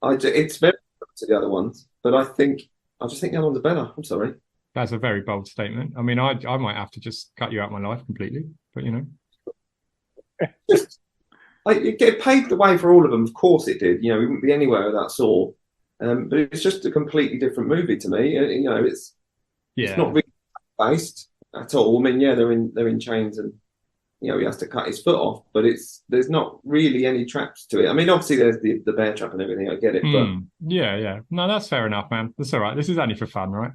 it's very different to the other ones. But I just think the other ones are better. I'm sorry. That's a very bold statement. I mean, I might have to just cut you out of my life completely. But it paved the way for all of them. Of course it did. We wouldn't be anywhere without Saw. But it's just a completely different movie to me. It's not really based at all. I mean, yeah, they're in chains and he has to cut his foot off, but there's not really any traps to it. I mean, obviously there's the bear trap and everything. I get it, but yeah. No, that's fair enough, man. That's all right. This is only for fun, right?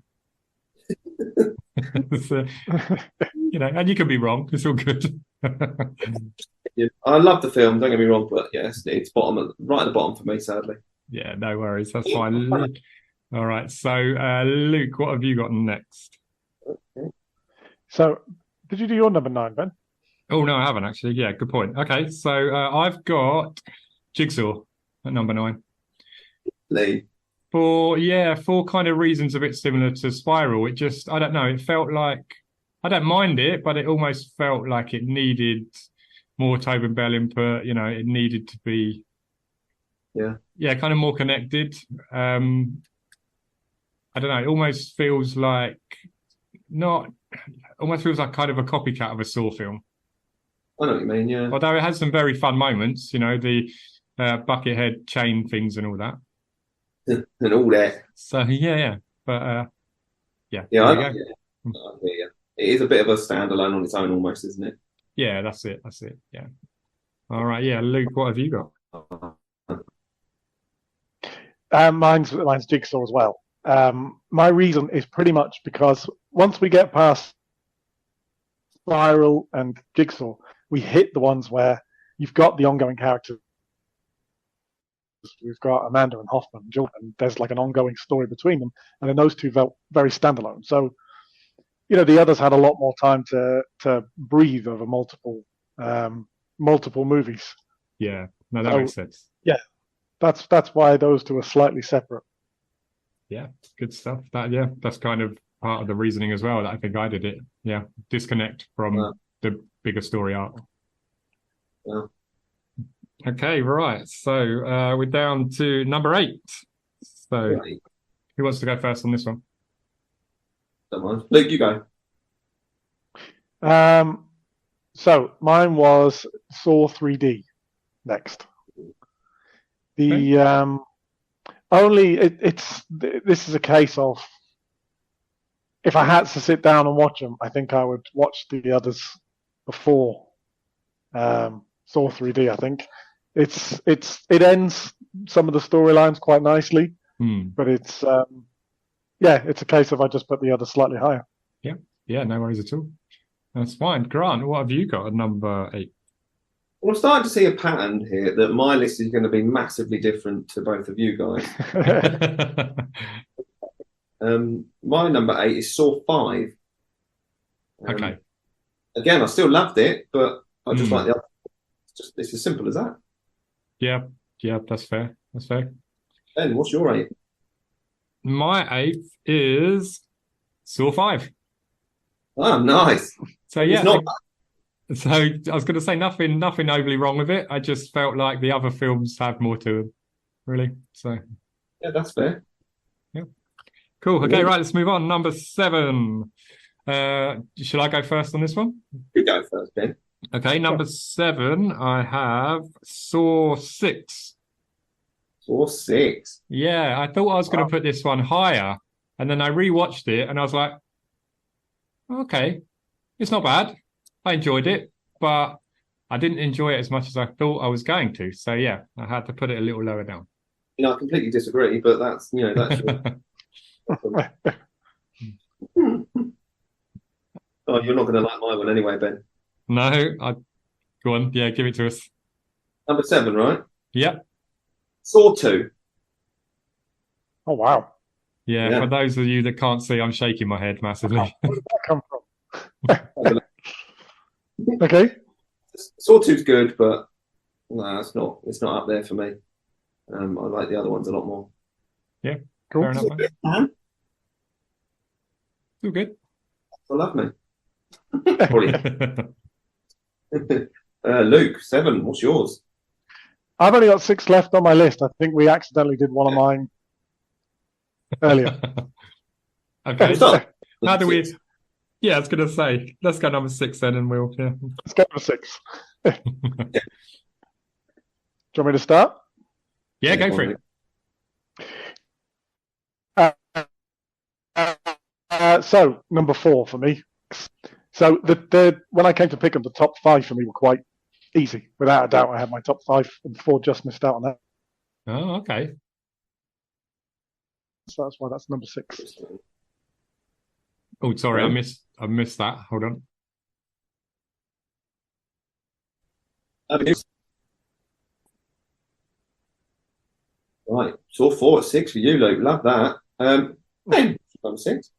And you can be wrong. It's all good. Yeah, I love the film. Don't get me wrong, but yes, it's right at the bottom for me, sadly. Yeah, no worries. That's fine. All right. So, Luke, what have you got next? Okay. So, did you do your number 9, Ben? Oh, no, I haven't actually. Yeah, good point. Okay. So, I've got Jigsaw at number 9. Lee. For kind of reasons a bit similar to Spiral. It just, I don't know, it felt like, I don't mind it, but it almost felt like it needed more Tobin Bell input. It needed to be kind of more connected. I don't know. It almost feels like kind of a copycat of a Saw film. I know what you mean. Yeah. Although it has some very fun moments, the bucket chain things and all that. And all that. So yeah. But yeah. Yeah. It is a bit of a standalone on its own, almost, isn't it? Yeah, that's it. Yeah. All right. Yeah, Luke, what have you got? Mine's Jigsaw as well. My reason is pretty much because once we get past Spiral and Jigsaw, we hit the ones where you've got the ongoing characters. We've got Amanda and Hoffman and Jill, and there's like an ongoing story between them, and then those two felt very standalone. So, the others had a lot more time to breathe over multiple movies. Yeah, no, that makes sense. Yeah, that's why those two are slightly separate. Yeah, good stuff. That's kind of part of the reasoning as well that I think I did it. Yeah, disconnect from the bigger story arc. Yeah. Okay, right. So we're down to number 8. So who wants to go first on this one? Don't mind. Luke, you go. So mine was Saw 3D next. The this is a case of if I had to sit down and watch them, I think I would watch the others before Saw 3D. I think it ends some of the storylines quite nicely, but it's a case of I just put the others slightly higher. Yeah, no worries at all. That's fine. Grant, what have you got at number 8? Well, I'm starting to see a pattern here that my list is going to be massively different to both of you guys. My number 8 is Saw 5. Okay. Again, I still loved it, but I just like the other. It's as simple as that. Yeah, that's fair. That's fair. Ben, what's your 8? My 8th is Saw 5. Oh, nice. So yeah, It's not so I was going to say nothing overly wrong with it. I just felt like the other films have more to them, really. So yeah, that's fair. Yeah, cool. Okay, right, let's move on. Number 7. Should I go first on this one? You go first, Ben. Okay, number 7. I have Saw 6. Saw 6. Yeah, I thought I was going to put this one higher, and then I rewatched it, and I was like, okay, it's not bad. I enjoyed it, but I didn't enjoy it as much as I thought I was going to. So yeah, I had to put it a little lower down. I completely disagree, but that's your... Oh, you're not going to like my one anyway, Ben. No, go on. Yeah, give it to us. Number 7, right? Yep. Saw 2. Oh wow. Yeah, for those of you that can't see, I'm shaking my head massively. Where did that come from? Okay. Saw 2's good, but no, it's not up there for me. I like the other ones a lot more. Yeah, cool. Fair enough, man. Still good. I love me. Luke, 7. What's yours? I've only got 6 left on my list. I think we accidentally did one of mine earlier. Okay. How do we? Yeah, I was going to say, let's go number 6 then, and we'll. Yeah. Let's go number 6. Do you want me to start? Yeah, go for it. So number 4 for me. So when I came to pick them, the top 5 for me were quite easy. Without a doubt, I had my top 5, and 4 just missed out on that. Oh, okay. So that's why that's number 6. Oh, sorry, I missed that. Hold on. Right, Saw 4 at 6 for you, Luke. Love that. Number 6.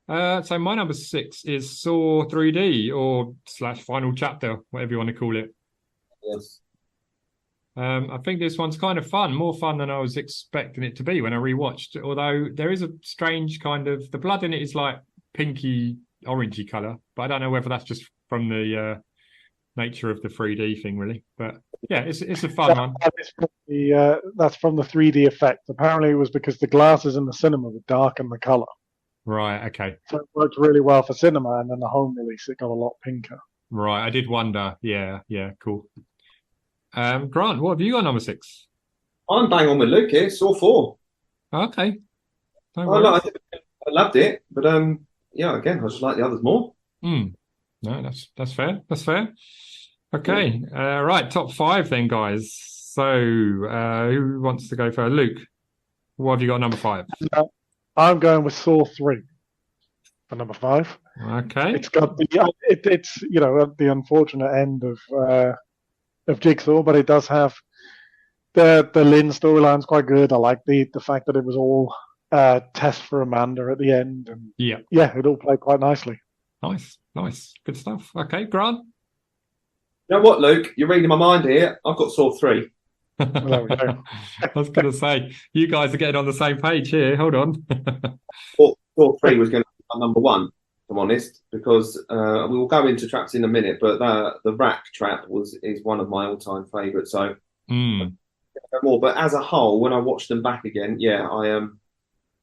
So my number 6 is Saw 3D or / Final Chapter, whatever you want to call it. Yes. I think this one's kind of fun, more fun than I was expecting it to be when I rewatched. Although there is a strange kind of the blood in it is like pinky orangey color, but I don't know whether that's just from the nature of the 3D thing, really. But yeah, it's a fun one. That's from the 3D effect. Apparently, it was because the glasses in the cinema would darken the color. Right. Okay. So it worked really well for cinema, and then the home release it got a lot pinker. Right. I did wonder. Yeah. Yeah. Cool. Grant, what have you got number 6? I'm bang on with Luke here. Saw 4. Okay. I loved it, but yeah, again, I just like the others more. No, that's fair. That's fair. Okay. Right. Top 5 then, guys. So who wants to go first? Luke, what have you got number 5? I'm going with Saw 3. for number 5. Okay. It's got it's the unfortunate end of Jigsaw, but it does have the Lynn storyline's quite good. I like the fact that it was all test for Amanda at the end, and Yeah. it all played quite nicely. Nice. Good stuff. Okay, Grant. You know what, Luke? You're reading my mind here. I've got Saw 3. There we go. I was going to say, you guys are getting on the same page here. Hold on. Saw 3 was going to be my number 1, if I'm honest, because we will go into traps in a minute, but the rack trap is one of my all-time favourites. So more. But as a whole, when I watched them back again,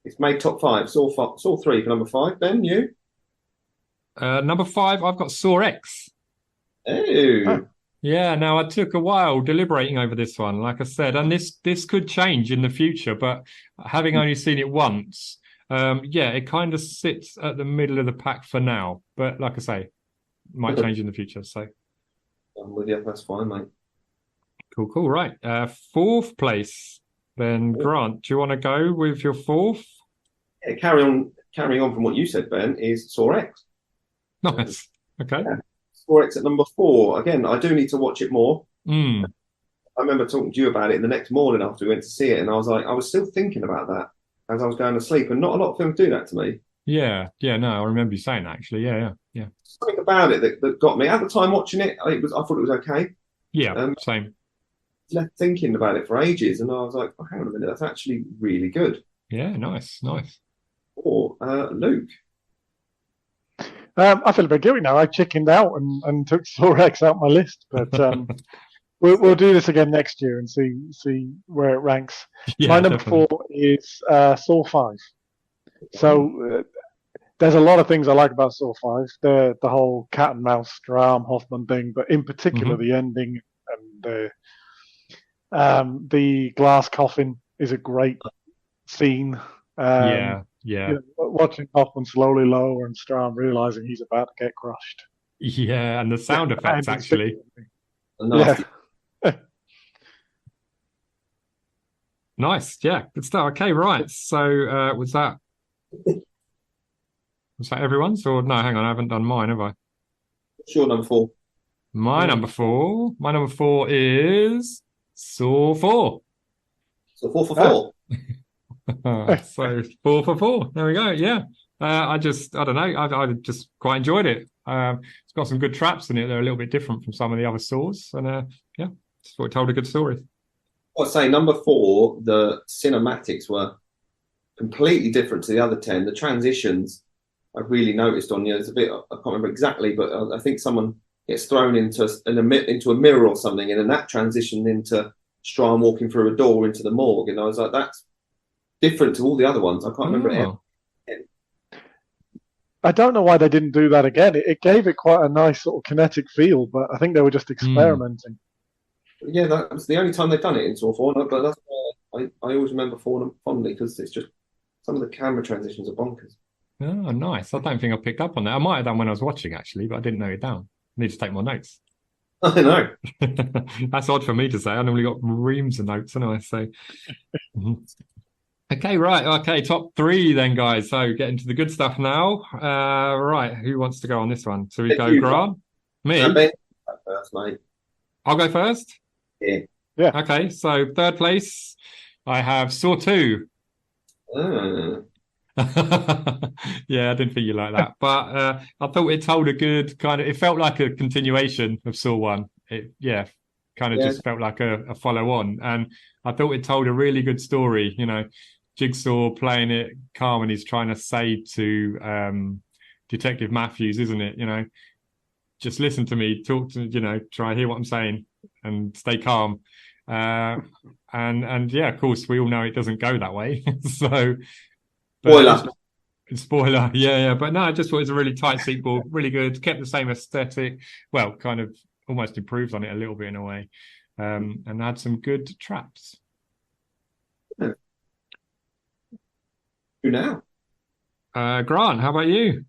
it's made top 5. Saw 3 for number 5. Ben, you? Number 5, I've got Saw X. Oh. Yeah, now I took a while deliberating over this one, like I said, and this could change in the future, but having only seen it once, it kind of sits at the middle of the pack for now. But like I say, might change in the future. So I'm with you. That's fine, mate. Cool. Right. 4th place. Then Grant, do you want to go with your 4th? Yeah, carrying on from what you said, Ben, is Saw X. Nice. Okay. Yeah. Saw X at number 4. Again, I do need to watch it more. I remember talking to you about it the next morning after we went to see it, and I was still thinking about that as I was going to sleep, and not a lot of films do that to me. Yeah, no, I remember you saying that, actually. Yeah. Something about it that got me. At the time watching it, I thought it was okay. Yeah, same. Left thinking about it for ages, and I was like, oh, hang on a minute, that's actually really good. Yeah, nice. Or Luke. I feel a bit guilty now. I chickened out and took Saw X out my list, but we'll do this again next year and see where it ranks. Yeah, my number definitely. 4 is Saw 5. So there's a lot of things I like about Saw 5. The whole cat and mouse Graham Hoffman thing, but in particular the ending and the glass coffin is a great scene. Yeah. Watching Hoffman slowly lower and Strahm realizing he's about to get crushed. Yeah, and the sound effects, actually. Nasty. Nice. Yeah, good stuff. Okay, right. So was that everyone's? Or no, hang on, I haven't done mine, have I? Sure, number 4. My number 4 is Saw 4. So 4 for 4. So 4 for 4. There we go. Yeah. I don't know. I just quite enjoyed it. It's got some good traps in it. They're a little bit different from some of the other Saws. And just thought it told a good story. I'd say number 4, the cinematics were completely different to the other 10. The transitions I really noticed on, there's a bit, I can't remember exactly, but I think someone gets thrown into a mirror or something, and then that transitioned into Strahm walking through a door into the morgue. And I was like, that's different to all the other ones. I can't remember it. I don't know why they didn't do that again. It gave it quite a nice sort of kinetic feel, but I think they were just experimenting. Yeah, that was the only time they've done it in Saw 4, but that's I always remember 4 fondly because it's just some of the camera transitions are bonkers. Oh, nice. I don't think I picked up on that. I might have done when I was watching, actually, but I didn't note it down. I need to take more notes. I know. That's odd for me to say. I normally got reams of notes, anyway. So, okay, right. Okay, top 3 then, guys. So, getting to the good stuff now. Right, who wants to go on this one? So we go, Grant? Me? Ben, first, mate. I'll go first? Yeah. Okay, so 3rd place, I have Saw 2. Yeah, I didn't think you like that, but I thought it told a good kind of. It felt like a continuation of Saw 1. Just felt like a follow on, and I thought it told a really good story. Jigsaw playing it calm, and he's trying to say to Detective Matthews, isn't it? Just listen to me, talk to try to hear what I'm saying, and stay calm. And of course, we all know it doesn't go that way. So. Spoiler, yeah. But no, I just thought it was a really tight sequel, really good, kept the same aesthetic, well, kind of almost improved on it a little bit in a way, and had some good traps. Who now? Grant, how about you?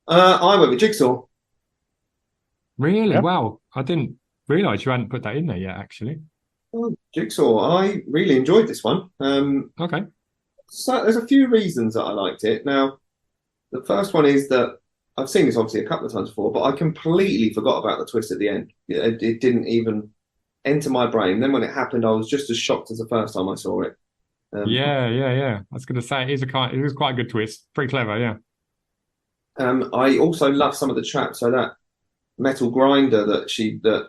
I went with Jigsaw. Really? Yep. Wow, I didn't realise you hadn't put that in there yet, actually. Jigsaw, I really enjoyed this one. Okay. So there's a few reasons that I liked it. Now, The first one is that I've seen this obviously a couple of times before, but I completely forgot about the twist at the end. It didn't even enter my brain. Then when it happened, I was just as shocked as the first time I saw it. Yeah. I was going to say it was quite a good twist. Pretty clever, yeah. I also love some of the traps. So that metal grinder that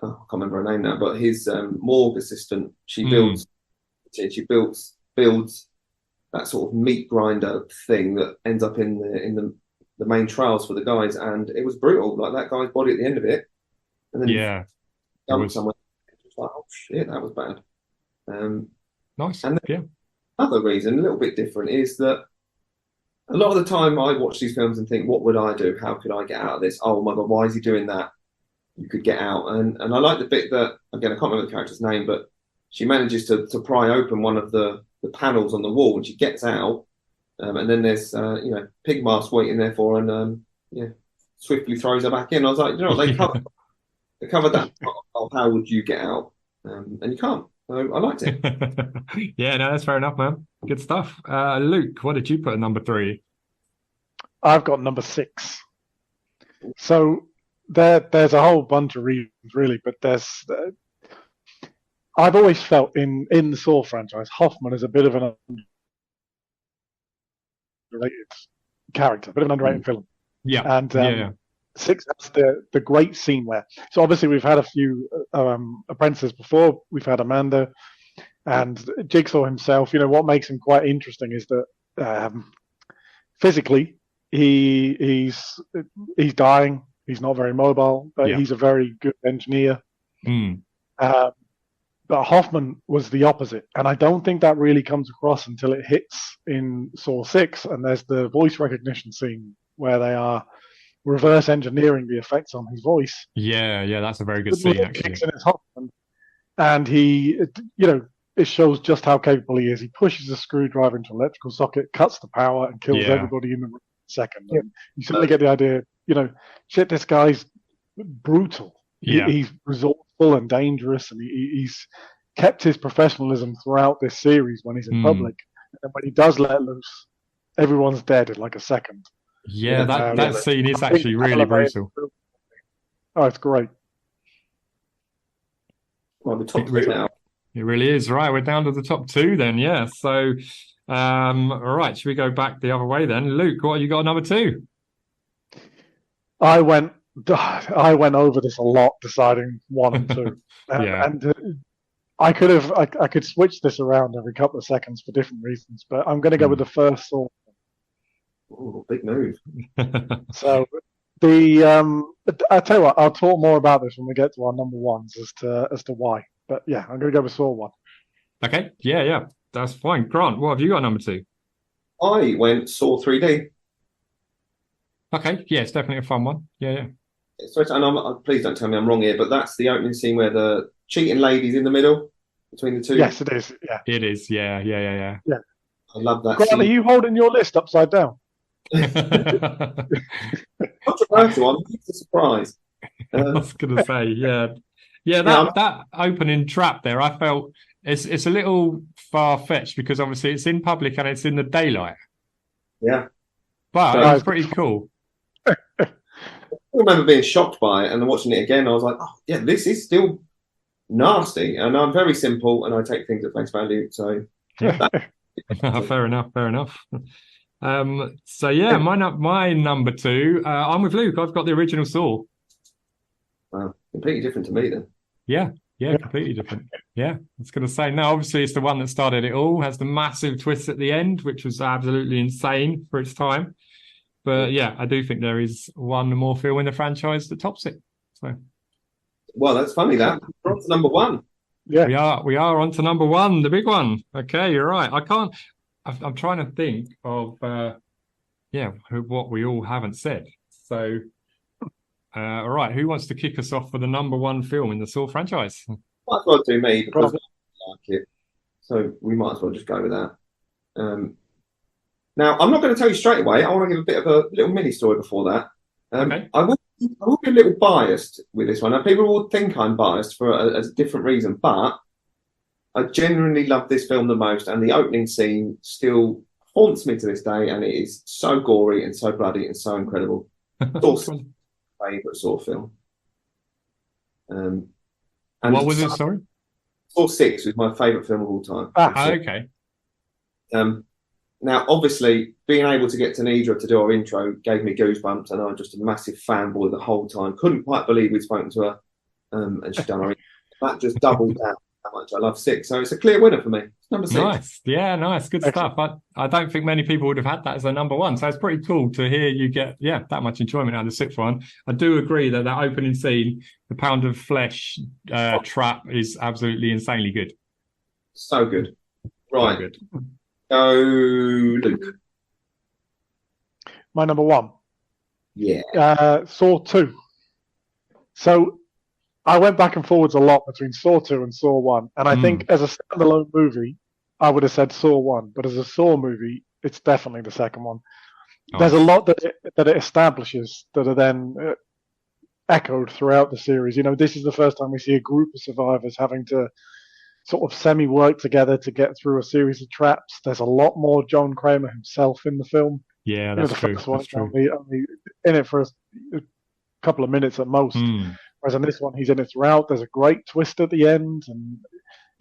I can't remember her name now, but his morgue assistant, she builds that sort of meat grinder thing that ends up in the main trials for the guys, and it was brutal. Like that guy's body at the end of it, and then dumped somewhere. It's like, oh shit, that was bad. Nice. And another reason, a little bit different, is that a lot of the time I watch these films and think, what would I do? How could I get out of this? Oh my God, why is he doing that? You could get out. And I like the bit that, again, I can't remember the character's name, but she manages to pry open one of the panels on the wall and she gets out. And then there's, pig mask waiting there for her and, swiftly throws her back in. I was like, they covered that part of how would you get out? And you can't. So I liked it. Yeah, no, that's fair enough, man. Good stuff. Luke, what did you put at number 3? I've got number 6. So there's a whole bunch of reasons, really, but I've always felt in the Saw franchise, Hoffman is a bit of an underrated character, a bit of an underrated film. Yeah. And 6 has the great scene where, so obviously we've had a few apprentices before. We've had Amanda and Jigsaw himself. What makes him quite interesting is that physically he's dying. He's not very mobile, but he's a very good engineer. But Hoffman was the opposite, and I don't think that really comes across until it hits in Saw 6, and there's the voice recognition scene where they are reverse engineering the effects on his voice. Yeah, that's a very good scene, actually. And he, it shows just how capable he is. He pushes a screwdriver into an electrical socket, cuts the power, and kills everybody in the room in a second. And you simply get the idea, shit, this guy's brutal. He's resourceful and dangerous, and he's kept his professionalism throughout this series when he's in public. And when he does let loose, everyone's dead in like a second. Yeah, that scene is actually really brutal. Oh, it's great. Well, the top 2 now. It really is. Right, we're down to the top 2 then, yeah. So, all right, should we go back the other way then? Luke, what have you got at number 2? I went over this a lot, deciding 1 and 2. And I could switch this around every couple of seconds for different reasons, but I'm going to go with the first Saw. Oh, big move. So I tell you what, I'll talk more about this when we get to our number 1s as to why. But yeah, I'm going to go with Saw 1. Okay, yeah, that's fine. Grant, what have you got at number 2? I went Saw 3D. Okay, yeah, it's definitely a fun one. Yeah. So, and please don't tell me I'm wrong here, but that's the opening scene where the cheating lady's in the middle between the two. Yes, it is. Yeah, it is. Yeah. I love that. Grant, scene. are you holding your list upside down? Controversial. It's a surprise. I was gonna say, yeah. That opening trap there, I felt it's a little far fetched because obviously it's in public and it's in the daylight. Yeah, but it's pretty cool. I remember being shocked by it and then watching it again. I was like, oh yeah, this is still nasty. And I'm very simple and I take things at face value. So fair enough. So yeah, my number 2. I'm with Luke. I've got the original Saw. Wow, completely different to me then. Yeah, completely different. Yeah, I was going to say, no, obviously it's the one that started it all, has the massive twist at the end, which was absolutely insane for its time. But yeah, I do think there is one more film in the franchise that tops it. So, well, that's funny that. We're on to number 1. Yeah, we are on to number 1, the big one. Okay, you're right. I'm trying to think of what we all haven't said. So all right, who wants to kick us off for the number 1 film in the Saw franchise? Might as well do me because I like it. So we might as well just go with that. Now, I'm not going to tell you straight away. I want to give a bit of a little mini story before that. Okay. I will be a little biased with this one. Now, people will think I'm biased for a different reason, but I genuinely love this film the most, and the opening scene still haunts me to this day, and it is so gory and so bloody and so incredible. Saw favourite Saw film. And what was it? Sorry, Saw 6 was my favourite film of all time. Okay. Now, obviously, being able to get Tanidra to do our intro gave me goosebumps, and I'm just a massive fanboy the whole time. Couldn't quite believe we'd spoken to her, and she'd done our intro. That just doubled down how much I love 6. So it's a clear winner for me. It's number 6. Nice. Yeah, nice. Good stuff. I don't think many people would have had that as their number 1. So it's pretty cool to hear you get, that much enjoyment out of the 6th one. I do agree that opening scene, the pound of flesh trap, is absolutely insanely good. So good. Right. So good. Go, Luke. My number 1. Yeah. Saw 2. So I went back and forwards a lot between Saw 2 and Saw 1. And I think as a standalone movie, I would have said Saw 1. But as a Saw movie, it's definitely the second one. Oh. There's a lot that it establishes that are then echoed throughout the series. You know, this is the first time we see a group of survivors having to sort of semi-work together to get through a series of traps. There's a lot more John Kramer himself in the film. Yeah, that's true. First one, only in it for a couple of minutes at most. Whereas in this one, he's in it throughout. There's a great twist at the end, and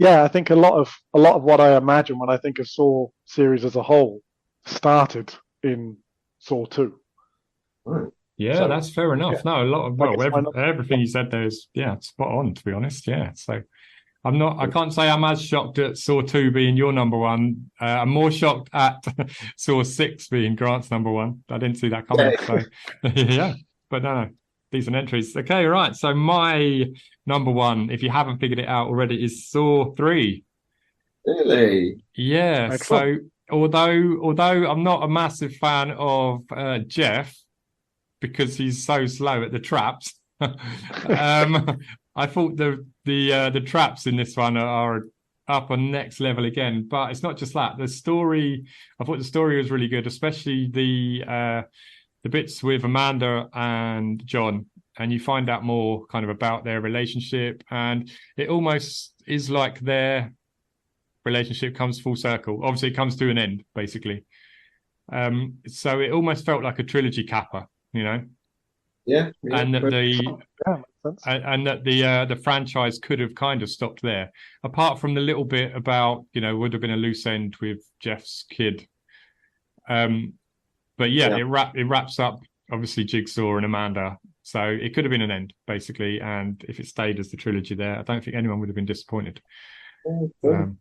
I think a lot of what I imagine when I think of Saw series as a whole started in Saw 2. Right. Yeah, so, that's fair enough. No, a lot of everything you said there is spot on, to be honest. Yeah, so I can't say I'm as shocked at Saw 2 being your number 1. I'm more shocked at Saw 6 being Grant's number 1. I didn't see that coming. So yeah, but no, decent entries. Okay, right. So my number 1, if you haven't figured it out already, is Saw 3. Really? Yeah. Excellent. So although I'm not a massive fan of Jeff because he's so slow at the traps, I thought the traps in this one are up on next level again. But it's not just that. I thought the story was really good, especially the bits with Amanda and John, and you find out more kind of about their relationship, and it almost is like their relationship comes full circle. Obviously, it comes to an end, basically. So it almost felt like a trilogy capper, you know? Yeah. And that the franchise could have kind of stopped there, apart from the little bit about, would have been a loose end with Jeff's kid. But it wraps up obviously Jigsaw and Amanda, so it could have been an end basically. And if it stayed as the trilogy there, I don't think anyone would have been disappointed. Good.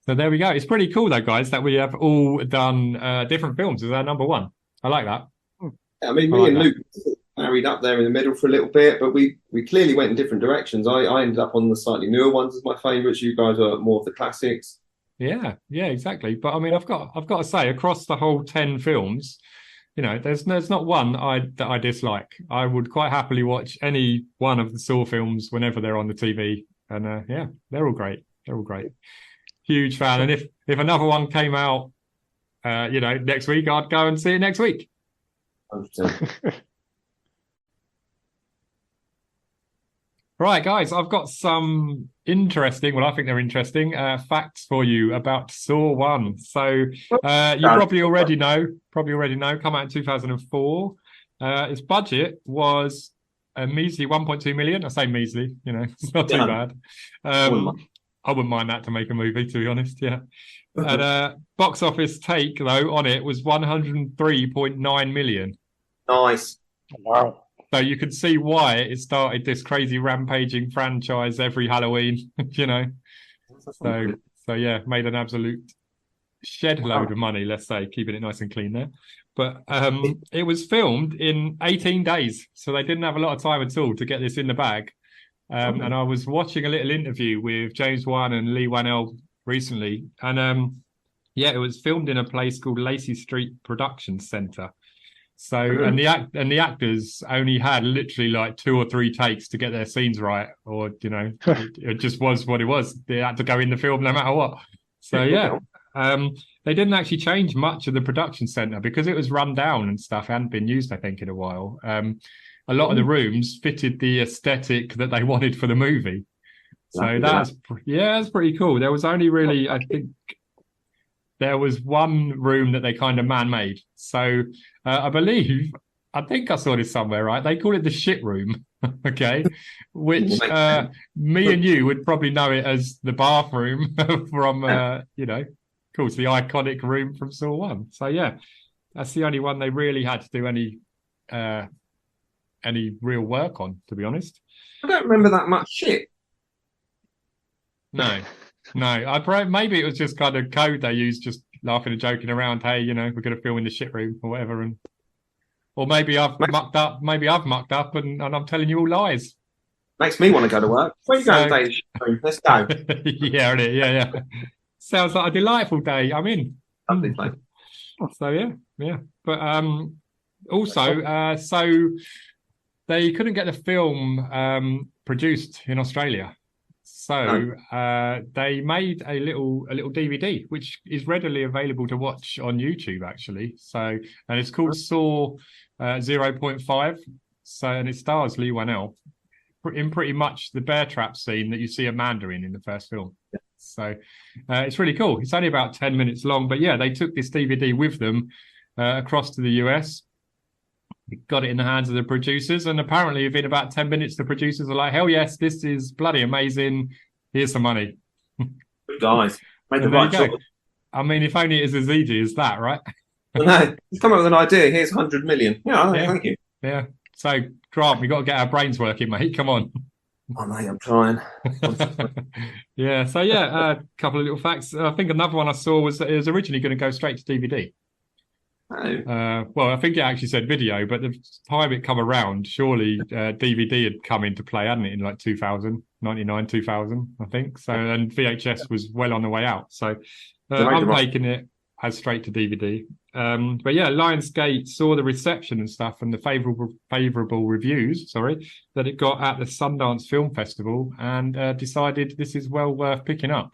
So there we go. It's pretty cool though, guys, that we have all done different films as our number 1. I like that. I mean, me and Luke married up there in the middle for a little bit, but we clearly went in different directions. I ended up on the slightly newer ones as my favourites. You guys are more of the classics. Yeah, exactly. But I mean, I've got to say, across the whole 10 films, there's not one that I dislike. I would quite happily watch any one of the Saw films whenever they're on the TV, and they're all great. They're all great. Huge fan. And if another one came out, next week, I'd go and see it next week. 100%. Right, guys, I've got some interesting, I think they're interesting, facts for you about Saw 1. So you probably already know, come out in 2004. Its budget was a measly 1.2 million. I say measly, it's not too bad. I wouldn't mind that to make a movie, to be honest, yeah. And box office take, though, on it was 103.9 million. Nice. Wow. So you could see why it started this crazy rampaging franchise every Halloween, So yeah, made an absolute shed load of money, let's say, keeping it nice and clean there. But it was filmed in 18 days, so they didn't have a lot of time at all to get this in the bag. And I was watching a little interview with James Wan and Lee Wanell recently, and it was filmed in a place called Lacey Street Production Centre. So and the actors only had literally like 2 or 3 takes to get their scenes right, or it just was what it was. They had to go in the film no matter what. So they didn't actually change much of the production centre because it was run down and stuff, hadn't been used, I think, in a while. A lot of the rooms fitted the aesthetic that they wanted for the movie. So that's pretty cool. There was only really, I think, there was one room that they kind of man-made. So I think I saw this somewhere, right? They call it the shit room, okay? Which me and you would probably know it as the bathroom from, of course, the iconic room from Saw 1. So, yeah, that's the only one they really had to do any real work on, to be honest. I don't remember that much shit. No. Maybe it was just kind of code they used, just laughing and joking around. Hey, we're going to film in the shit room or whatever, or maybe I've mucked up. Maybe I've mucked up, and I'm telling you all lies. Makes me want to go to work. Where are you going today? Let's go. Yeah. Sounds like a delightful day. I'm in. Lovely place. So yeah. But also, so they couldn't get the film produced in Australia. So they made a little DVD, which is readily available to watch on YouTube, actually. So, and it's called Saw 0.5. So, and it stars Lee Wanell in pretty much the bear trap scene that you see Amanda in the first film. Yeah. So it's really cool. It's only about 10 minutes long, but yeah, they took this DVD with them across to the US. Got it in the hands of the producers, and apparently within about 10 minutes the producers are like, hell yes, this is bloody amazing, here's some money. Good guys, made the right choice. I mean, if only it is as easy as that, right? No, just come up with an idea, here's 100 million. Thank you. Yeah, so Grant, we got to get our brains working, mate, come on. Oh mate, I'm trying. Yeah, so a couple of little facts. I think another one I saw was that it was originally going to go straight to DVD. Well, I think it actually said video, but the time it come around, surely DVD had come into play, hadn't it, in like 99, 2000, I think. So, and VHS was well on the way out. So I'm taking it as straight to DVD. But yeah, Lionsgate saw the reception and stuff and the favourable reviews, that it got at the Sundance Film Festival and decided this is well worth picking up.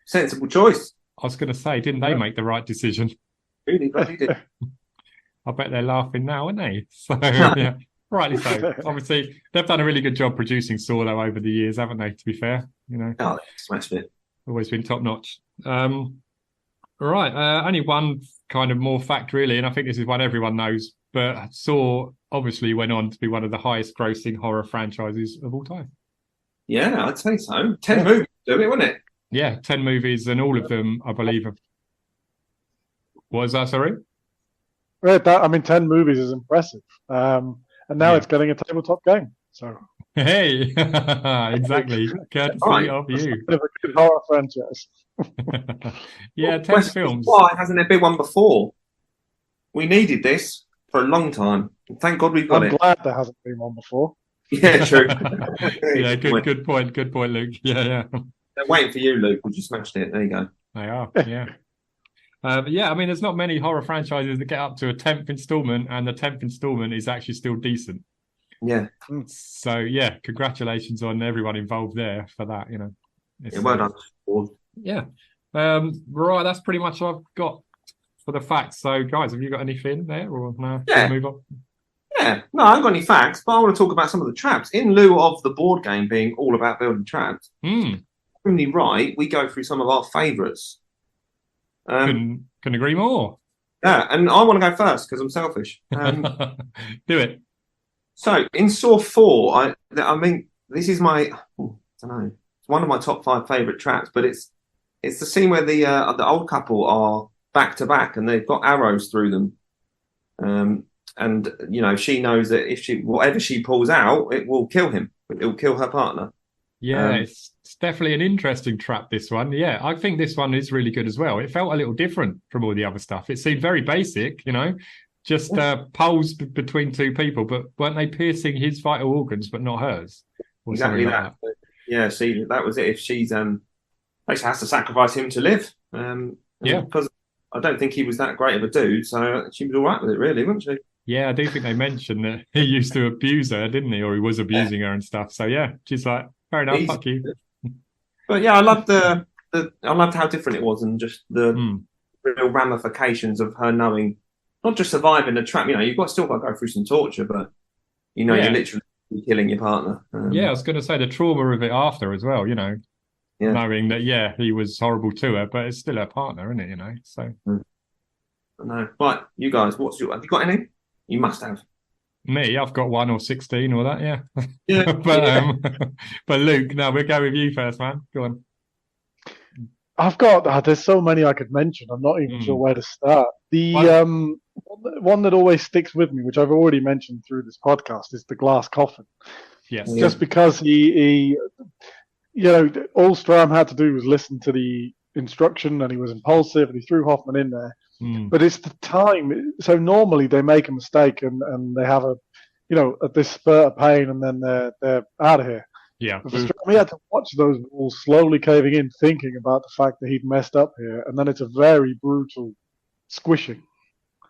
Sensible choice. I was going to say, didn't they make the right decision? Really, bloody did. I bet they're laughing now, aren't they? So, yeah, rightly so. Obviously, they've done a really good job producing Saw over the years, haven't they? To be fair, Oh, they smashed it. Always been top notch. Right, only one kind of more fact, really, and I think this is one everyone knows. But Saw obviously went on to be one of the highest-grossing horror franchises of all time. Yeah, I'd say so. 10 movies, do it, wasn't it? Yeah, 10 movies, and all of them, I believe, have... What was that, sorry? Right, 10 movies is impressive. And now it's getting a tabletop game. So hey, exactly. Courtesy of you. It's a good horror franchise. Yeah, 10 films. Why hasn't there been one before? We needed this for a long time. Thank God we've got it. I'm glad there hasn't been one before. Yeah, true. Yeah, good point. Good point, Luke. Yeah. They're waiting for you, Luke. We just smashed it. There you go. They are, yeah. But yeah, I mean, there's not many horror franchises that get up to a 10th installment, and the 10th installment is actually still decent. Yeah. So yeah, congratulations on everyone involved there for that. Well done. Yeah. Right, that's pretty much what I've got for the facts. So guys, have you got anything there, or no? Yeah. Move on. Yeah. No, I haven't got any facts, but I want to talk about some of the traps in lieu of the board game being all about building traps. Only right, we go through some of our favourites. Can agree more. Yeah, and I want to go first because I'm selfish. Do it. So in Saw 4, I mean, this is my, I don't know, it's one of my top 5 favourite traps, but it's the scene where the old couple are back to back and they've got arrows through them, and she knows that if whatever she pulls out, it will kill him. It will kill her partner. Yeah, it's definitely an interesting trap, this one. Yeah, I think this one is really good as well. It felt a little different from all the other stuff. It seemed very basic, just poles between two people, but weren't they piercing his vital organs, but not hers? Exactly that. Yeah, see, that was it. If she's actually has to sacrifice him to live. Because I don't think he was that great of a dude, so she was all right with it, really, wasn't she? Yeah, I do think they mentioned that he used to abuse her, didn't he? Or he was abusing her and stuff. So yeah, she's like, fair enough, fuck you. But yeah, I loved I loved how different it was, and just the real ramifications of her knowing, not just surviving the trap. You've still got to go through some torture, but you're literally killing your partner. Yeah, I was going to say the trauma of it after as well. knowing that he was horrible to her, but it's still her partner, isn't it? You know, so. No, right, you guys, have you got any? You must have. Me, I've got 1 or 16 or that, yeah. Yeah, but Luke, no, we'll go with you first, man. Go on. I've got, there's so many I could mention. I'm not even sure where to start. The one that always sticks with me, which I've already mentioned through this podcast, is the glass coffin. Yes. Just because he all Stram had to do was listen to the instruction, and he was impulsive, and he threw Hoffman in there. But it's the time. So normally they make a mistake and they have this spurt of pain, and then they're out of here. Yeah. We had to watch those walls slowly caving in, thinking about the fact that he'd messed up here, and then it's a very brutal squishing.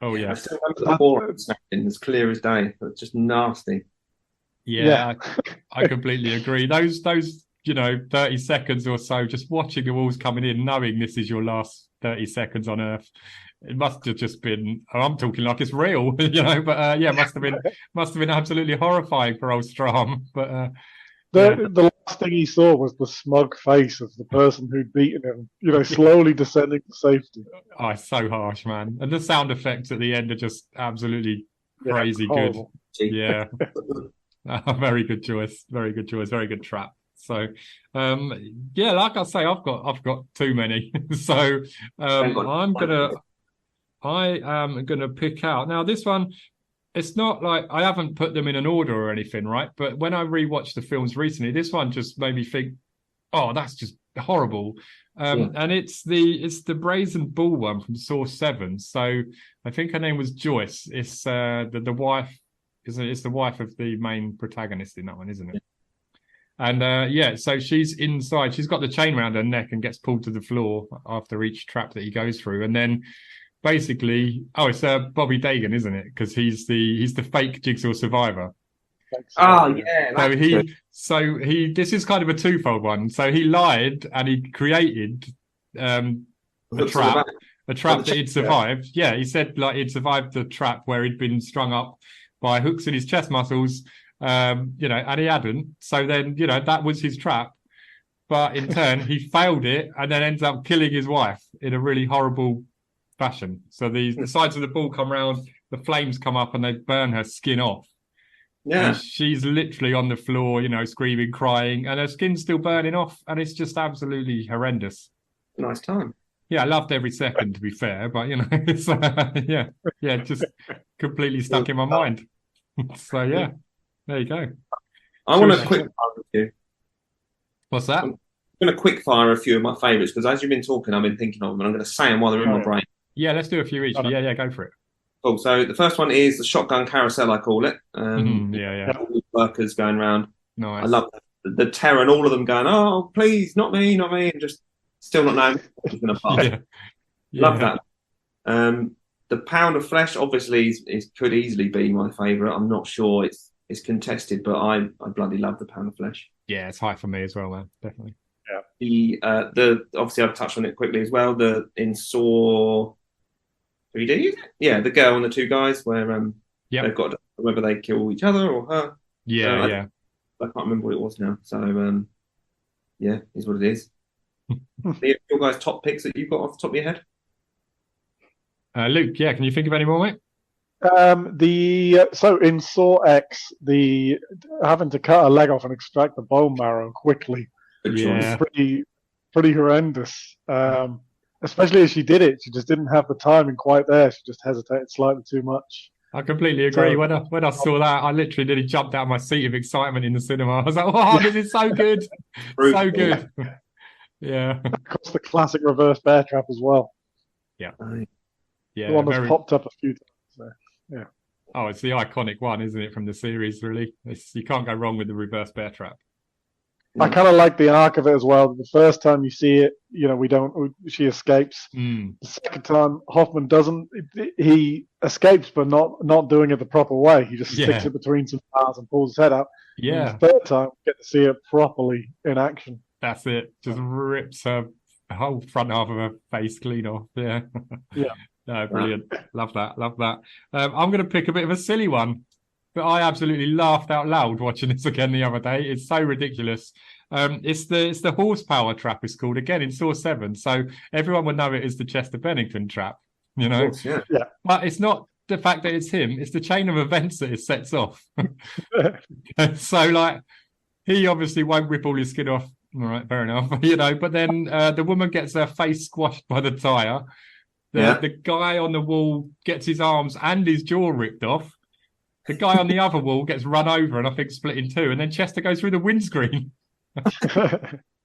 Oh yeah. I still remember the ball snapping as clear as day. It's just nasty. Yeah. I completely agree. Those 30 seconds or so, just watching the walls coming in, knowing this is your last 30 seconds on Earth. It must have just been, I'm talking like it's real, but must have been absolutely horrifying for old Stram. But the last thing he saw was the smug face of the person who'd beaten him, slowly descending to safety. Oh, it's so harsh, man. And the sound effects at the end are just absolutely crazy good. Yeah. Very good choice. Very good choice. Very good trap. So, like I say, I've got too many. So, I am gonna pick out now. This one, it's not like I haven't put them in an order or anything, right? But when I rewatched the films recently, this one just made me think, oh, that's just horrible. And it's the Brazen Bull one from Saw 7. So I think her name was Joyce. It's the wife. It's the wife of the main protagonist in that one, isn't it? And so she's inside. She's got the chain around her neck and gets pulled to the floor after each trap that he goes through. And then basically, it's Bobby Dagan, isn't it? Because he's the fake Jigsaw survivor. Oh yeah. So he this is kind of a twofold one. So he lied and he created a trap that he'd survived. Yeah, he said like he'd survived the trap where he'd been strung up by hooks in his chest muscles. And he hadn't. So then, that was his trap. But in turn, he failed it and then ends up killing his wife in a really horrible fashion. So the sides of the ball come round, the flames come up and they burn her skin off. Yeah. And she's literally on the floor, screaming, crying, and her skin's still burning off. And it's just absolutely horrendous. Nice time. Yeah, I loved every second, to be fair. But, it's, just completely stuck in my mind. So, yeah. There you go. I want to quick fire a few. What's that? I'm going to quick fire a few of my favourites because as you've been talking, I've been thinking of them and I'm going to say them while they're in my brain. Yeah, let's do a few each. Yeah, go for it. Cool. So the first one is the shotgun carousel, I call it. All the workers going around. Nice. I love the terror and all of them going, oh, please, not me, and just still not knowing what's going to pass. Love that. The pound of flesh, obviously, could easily be my favourite. I'm not sure it's contested, but I bloody love the pound of flesh. Yeah, it's high for me as well, man. Definitely. Yeah. The obviously I've touched on it quickly as well. The in Saw 3D, the girl and the two guys where they've got whether they kill each other or her. I can't remember what it was now. So is what it is. Your guys' top picks that you've got off the top of your head. Luke, can you think of any more, mate? So in Saw X, the having to cut a leg off and extract the bone marrow quickly, which was pretty horrendous. Especially as she did it, she just didn't have the timing quite there. She just hesitated slightly too much. I completely agree. So, when I saw that, I literally nearly jumped out of my seat of excitement in the cinema. I was like, "Oh, this is so good, so good!" Yeah. Of course, the classic reverse bear trap as well. Yeah. The one that's popped up a few times. So. Yeah. Oh, it's the iconic one, isn't it, from the series, really? You can't go wrong with the reverse bear trap. I kind of like the arc of it as well. The first time you see it, she escapes. The second time, Hoffman doesn't. He escapes, but not doing it the proper way. He just sticks it between some bars and pulls his head out. Yeah. And the third time, we get to see it properly in action. That's it. Just rips her whole front half of her face clean off. Yeah. Yeah. No, brilliant. Love that. I'm going to pick a bit of a silly one, but I absolutely laughed out loud watching this again the other day. It's so ridiculous. It's the horsepower trap. It's called again in Saw 7. So everyone would know it as the Chester Bennington trap. You know, Of course, Yeah. but it's not the fact that it's him. It's the chain of events that it sets off. So like, he obviously won't rip all his skin off. All right, fair enough. You know, but then the woman gets her face squashed by the tire. The guy on the wall gets his arms and his jaw ripped off. The guy on the other wall gets run over and I think split in two. And then Chester goes through the windscreen.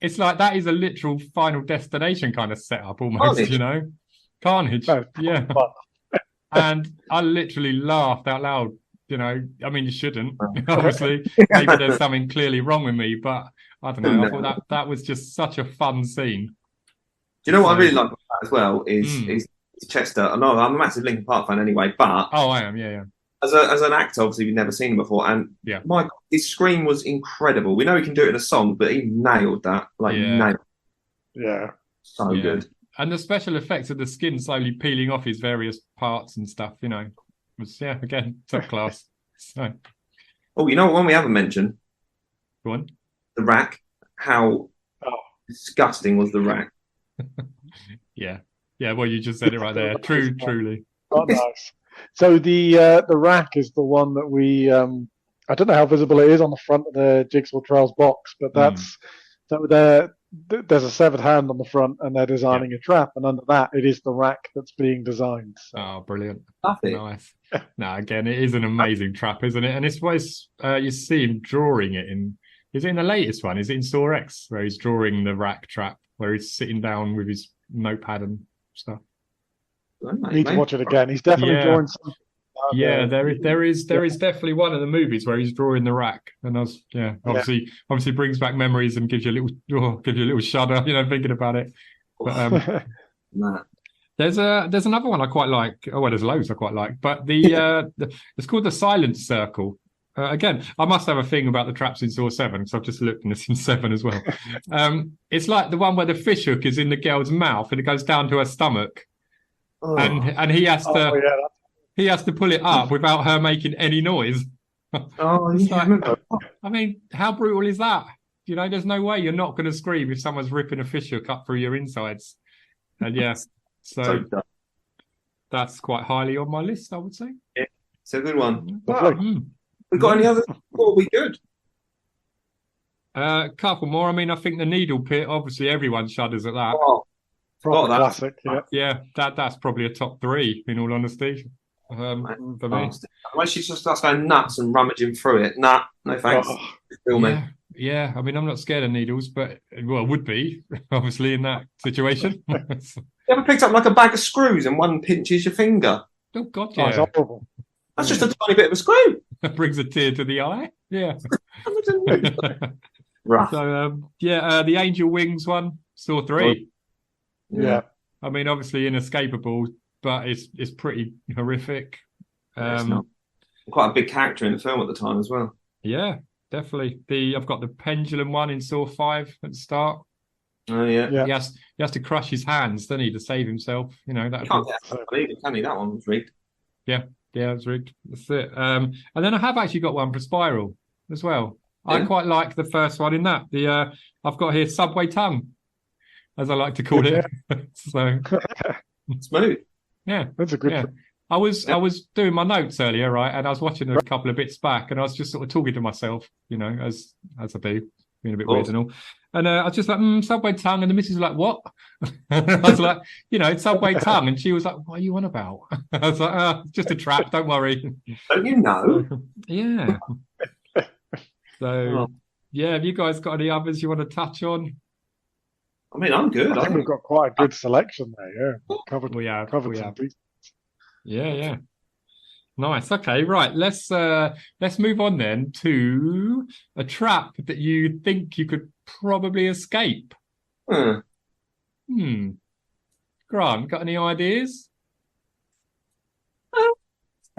It's like that is a literal Final Destination kind of setup almost, Carnage. you know? Carnage. No, Yeah. And I literally laughed out loud, you know. I mean, you shouldn't, obviously. Maybe there's something clearly wrong with me, but I don't know. I thought that was just such a fun scene. Do you know what I really like about that as well is Chester. I know I'm a massive Linkin Park fan anyway, but Oh, I am, yeah. as an actor, obviously we've never seen him before, and Yeah. my God, his scream was incredible. We know he can do it in a song, but he nailed that. Nailed it. Yeah. So Yeah. good. And the special effects of the skin slowly peeling off his various parts and stuff, you know, was, again, top class. So, Oh, you know what one we haven't mentioned? go on. The rack. How disgusting was the rack? Yeah. Yeah, well, you just said it right there. Truly. Oh, nice. So the rack is the one that we I don't know how visible it is on the front of the Jigsaw Trials box, but there's a severed hand on the front, and they're designing a trap, and under that it is the rack that's being designed. So. Oh, brilliant. Love it. Nice. No, again, it is an amazing trap, isn't it? And it's always you see him drawing it in. Is it in the latest one? Is it in Saw X where he's drawing the rack trap, where he's sitting down with his notepad and stuff? I need to watch it again. He's definitely drawing something. There is definitely one of the movies where he's drawing the rack, and obviously brings back memories and gives you a little shudder, you know, thinking about it. But Nah. there's another one I quite like. Oh, well, there's loads I quite like, but it's called the Silence Circle. Again, I must have a thing about the traps in Saw 7 because I've just looked and it's in 7 as well. It's like the one where the fish hook is in the girl's mouth and it goes down to her stomach, and he has to. He has to pull it up without her making any noise. Oh, yeah. I mean, how brutal is that? You know, there's no way you're not going to scream if someone's ripping a fish hook up through your insides. And so that's quite highly on my list, I would say. Yeah, it's a good one. Lovely. We got any other? Or are we good? A couple more. I mean, I think the needle pit, obviously everyone shudders at that. Oh, Proper that. classic. Yeah. Yeah, that's probably a top 3, in all honesty. For me. When she just starts going nuts and rummaging through it, no thanks. Kill me. Yeah. I mean, I'm not scared of needles, but I would be obviously in that situation. You ever picked up like a bag of screws and one pinches your finger? Oh God, Oh, it's horrible. That's just a tiny bit of a screw. That brings a tear to the eye. Yeah. Rough. So the Angel Wings one, Saw 3. Yeah. I mean, obviously inescapable, but it's pretty horrific. It's not. Quite a big character in the film at the time as well. Yeah, definitely. I've got the pendulum one in Saw 5 at the start. Oh yeah. He has to crush his hands, doesn't he, to save himself? You know that. Can he? That one was rigged. Yeah, it was rigged. That's it. And then I have actually got one for Spiral as well. Yeah. I quite like the first one in that. I've got here Subway Tongue, as I like to call it. So smooth. Yeah, that's a good. Yeah. I was doing my notes earlier, right, and I was watching a couple of bits back, and I was just sort of talking to myself, you know, as I do, being a bit weird and all. And I was just like, Subway Tongue, and the missus was like, what? I was like, you know, it's Subway Tongue, and she was like, what are you on about? I was like, it's just a trap, don't worry. Don't you know? Yeah. So, have you guys got any others you want to touch on? I mean, I'm good. I think we've got quite a good selection there. Yeah, covered. We have. Some decent. Yeah. Nice. Okay, right. Let's move on then to a trap that you think you could probably escape. Grant, got any ideas?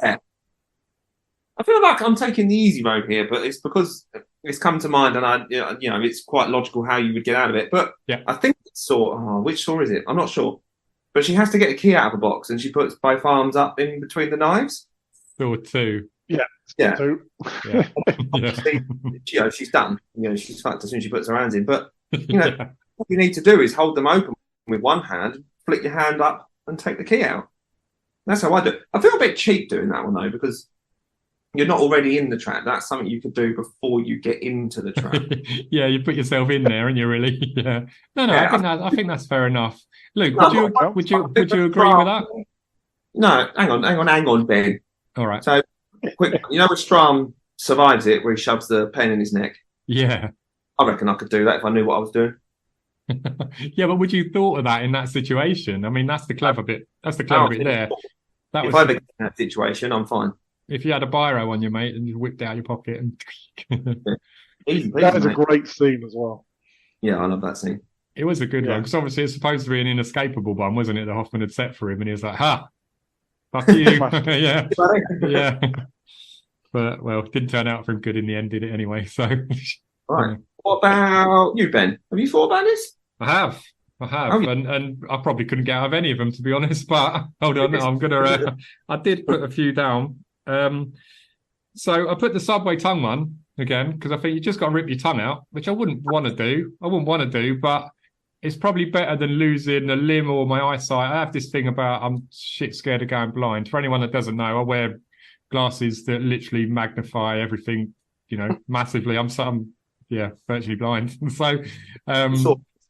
Yeah. I feel like I'm taking the easy road here, but it's because it's come to mind, and it's quite logical how you would get out of it. But I think it's Saw. Which Saw is it? I'm not sure. But she has to get a key out of a box, and she puts both arms up in between the knives. Saw 2. Yeah. Two. Yeah. Obviously, she's done. She's fucked as soon as she puts her hands in. But Yeah. what you need to do is hold them open with one hand, flick your hand up, and take the key out. That's how I do it. I feel a bit cheap doing that one though, because you're not already in the trap. That's something you could do before you get into the trap. Yeah, you put yourself in there, and you really, yeah. No, Yeah, I think that's fair enough. Luke, No, would you agree with that? No, hang on, Ben. All right. So, quick, when Strom survives it, where he shoves the pen in his neck. Yeah. I reckon I could do that if I knew what I was doing. Yeah, but would you thought of that in that situation? I mean, that's the clever bit. That's the clever bit there. That If was I get in that situation, I'm fine. if you had a biro on you, mate, and you whipped it out your pocket and Easy, That is a mate. great scene as well. Yeah, I love that scene. it was a good one because obviously it's supposed to be an inescapable one, wasn't it? That Hoffman had set for him, and he was like, "Ha, fuck you." Yeah, yeah. But well, it didn't turn out for him good in the end, did it? Anyway, so Right. What about you, Ben? Have you thought about this? I have. Oh, yeah. And I probably couldn't get out of any of them, to be honest. But hold on, I'm gonna. I did put a few down. So I put the subway tongue one again because I think you just got to rip your tongue out, which I wouldn't want to do. But it's probably better than losing a limb or my eyesight. I have this thing about I'm shit scared of going blind. For anyone that doesn't know, I wear glasses that literally magnify everything, massively. I'm virtually blind. So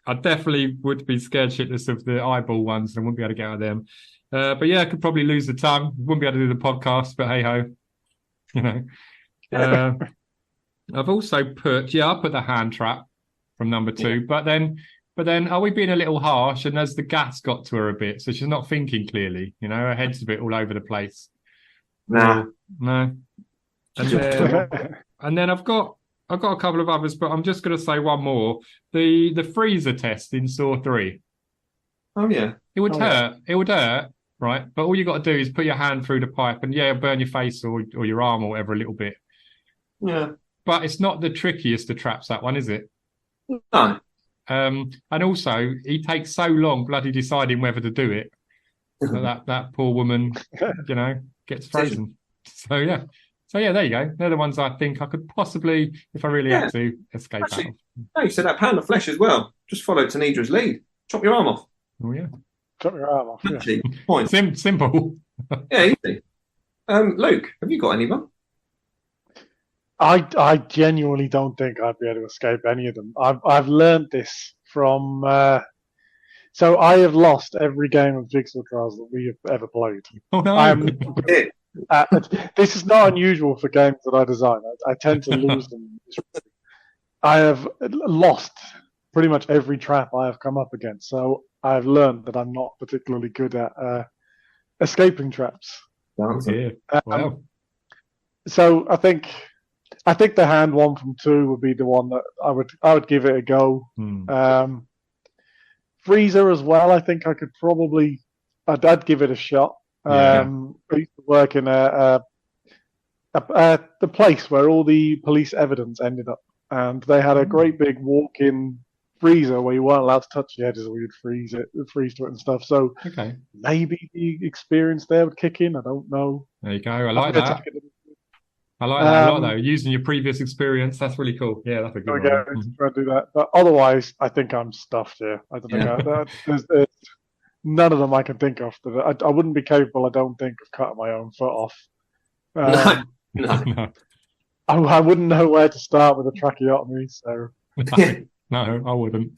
I definitely would be scared shitless of the eyeball ones and I wouldn't be able to get out of them. But yeah, I could probably lose the tongue. Wouldn't be able to do the podcast, but hey ho. I've also put the hand trap from number 2, but then are we being a little harsh? And has the gas got to her a bit, so she's not thinking clearly? Her head's a bit all over the place. Nah. No. And then I've got a couple of others, but I'm just going to say one more. The freezer test in Saw 3. Oh yeah. It would hurt. It would hurt, right? But all you got to do is put your hand through the pipe and burn your face or your arm or whatever a little bit. Yeah. But it's not the trickiest of traps, that one, is it? No. And also, he takes so long bloody deciding whether to do it that poor woman, gets frozen. So yeah, there you go. They're the ones I think I could possibly, if I really had to, escape out of. No, you said that pound of flesh as well. Just follow Tanidra's lead. Chop your arm off. Oh yeah. Chop your arm off. Yeah. Actually, point. Simple. Yeah, easy. Luke, have you got anyone? I genuinely don't think I'd be able to escape any of them. I've learned this from. So I have lost every game of Jigsaw Trials that we have ever played. Oh no! This is not unusual for games that I design. I tend to lose them. I have lost pretty much every trap I have come up against. So I've learned that I'm not particularly good at escaping traps. Wow. So I think the hand one from 2 would be the one that I would give it a go. Freezer as well. I think I could probably I'd give it a shot. I used to work in the place where all the police evidence ended up, and they had a great big walk-in freezer where you weren't allowed to touch the edges, or you'd freeze to it and stuff. So maybe the experience there would kick in. I don't know. There you go. I like that. I like that a lot, though. Using your previous experience, that's really cool. Yeah, that's a good one. Try to do that. But otherwise, I think I'm stuffed here. I don't think there's none of them I can think of. That I wouldn't be capable, I don't think, of cutting my own foot off. No. I wouldn't know where to start with a tracheotomy. So no, I wouldn't.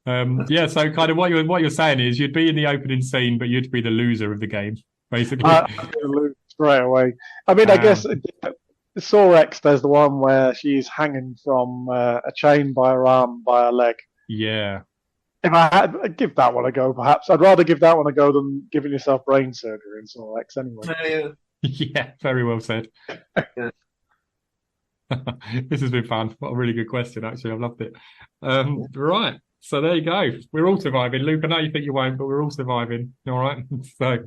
So kind of what you're saying is you'd be in the opening scene, but you'd be the loser of the game, basically. I'd be the loser straight away. I mean, I guess Saw X, there's the one where she's hanging from a chain by her arm, by her leg. Yeah. If I'd give that one a go, perhaps. I'd rather give that one a go than giving yourself brain surgery in Saw X anyway. Yeah, very well said. This has been fun. What a really good question, actually. I've loved it. Right. So there you go. We're all surviving. Luke, I know you think you won't, but we're all surviving. All right. So,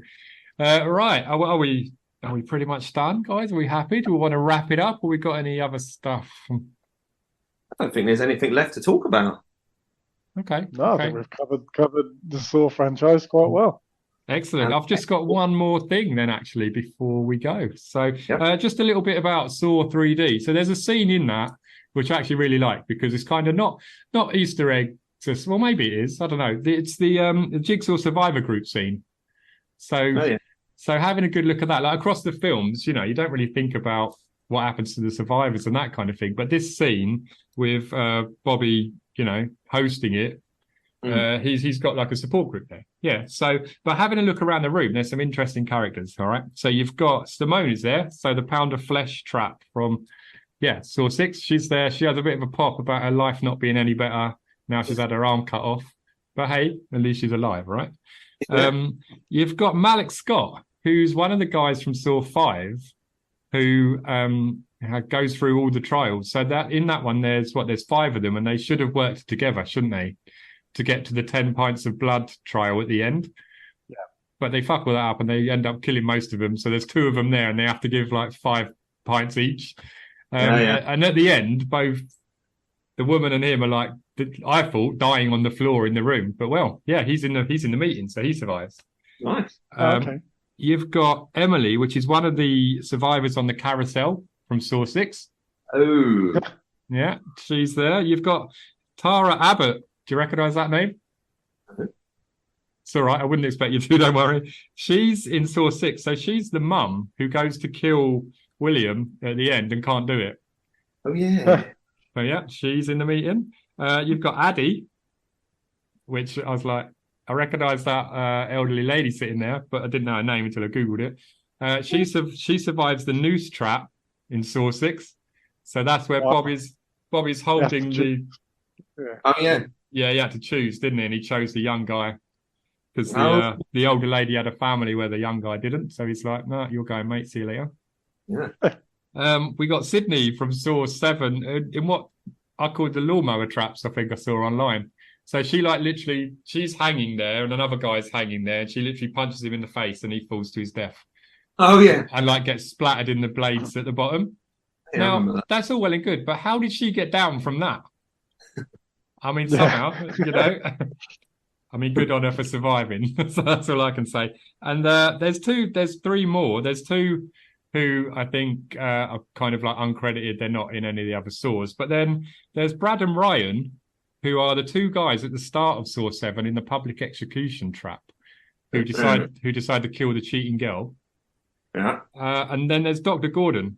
right. Are we pretty much done, guys? Are we happy? Do we want to wrap it up, or we got any other stuff? I don't think there's anything left to talk about. Okay. No, I think we've covered the Saw franchise quite well. Excellent. I've just got one more thing then, actually, before we go. So just a little bit about Saw 3D. So there's a scene in that which I actually really like because it's kind of not Easter egg. Well, maybe it is. I don't know. It's the Jigsaw Survivor Group scene. So so having a good look at that, like across the films, you don't really think about what happens to the survivors and that kind of thing. But this scene with Bobby, hosting it, he's got like a support group there. Yeah. So, but having a look around the room, there's some interesting characters. All right. So you've got Simone is there. So the pound of flesh trap from, Saw 6. She's there. She has a bit of a pop about her life not being any better. Now she's had her arm cut off. But hey, at least she's alive, right? You've got Malik Scott, who's one of the guys from Saw 5 who goes through all the trials. So that in that one, there's 5 of them, and they should have worked together, shouldn't they? To get to the 10 pints of blood trial at the end. Yeah. But they fuck all that up and they end up killing most of them. So there's 2 of them there and they have to give like 5 pints each. And at the end, both the woman and him are like, I thought, dying on the floor in the room. But he's in the meeting, so he survives. Nice. Okay. You've got Emily, which is one of the survivors on the carousel from Saw 6. Oh. Yeah, she's there. You've got Tara Abbott. Do you recognise that name? It's all right. I wouldn't expect you to, don't worry. She's in Saw 6. So she's the mum who goes to kill William at the end and can't do it. Oh, yeah. So, yeah, she's in the meeting. You've got Addie, which I was like, I recognise that elderly lady sitting there, but I didn't know her name until I Googled it. She survives the noose trap in Saw 6. So that's where Bobby's holding the... Oh, yeah. Yeah, he had to choose, didn't he? And he chose the young guy because the older lady had a family where the young guy didn't. So he's like, "No, you're going, mate. See you later." Yeah. We got Sydney from Saw 7 in what I called the lawnmower traps. I think I saw online. So she she's hanging there, and another guy's hanging there, and she literally punches him in the face, and he falls to his death. Oh yeah, and gets splattered in the blades at the bottom. Yeah, now that's all well and good, but how did she get down from that? I mean, somehow, I mean, good on her for surviving. So that's all I can say. And there's 3 more. There's 2 who I think are kind of like uncredited. They're not in any of the other Saws. But then there's Brad and Ryan, who are the 2 guys at the start of Saw 7 in the public execution trap, who decide to kill the cheating girl. Yeah. And then there's Dr. Gordon.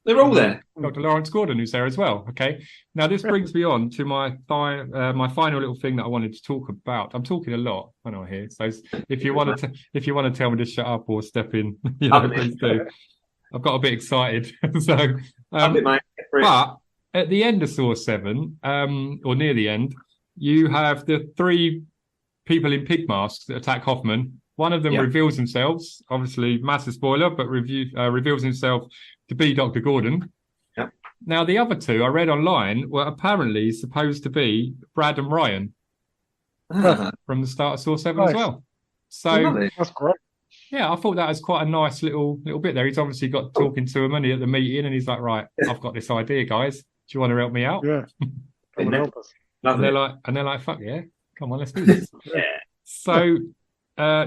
They're all there. Dr. Lawrence Gordon, who's there as well. Okay. Now this brings me on to my final little thing that I wanted to talk about. I'm talking a lot, I know here. So if you want to tell me to shut up or step in, please do. I've got a bit excited. So, but at the end of Saw 7, or near the end, you have the 3 people in pig masks that attack Hoffman. One of them reveals themselves, obviously massive spoiler, but reveals himself to be Dr. Gordon. Yep. Now, the other 2 I read online were apparently supposed to be Brad and Ryan from the start of Saw 7 as well. So that's great. Yeah, I thought that was quite a nice little bit there. He's obviously got talking to him, and he at the meeting, and he's like, "Right, I've got this idea, guys. Do you want to help me out?" Yeah. And they're like, "Fuck yeah, come on, let's do this." Yeah. So,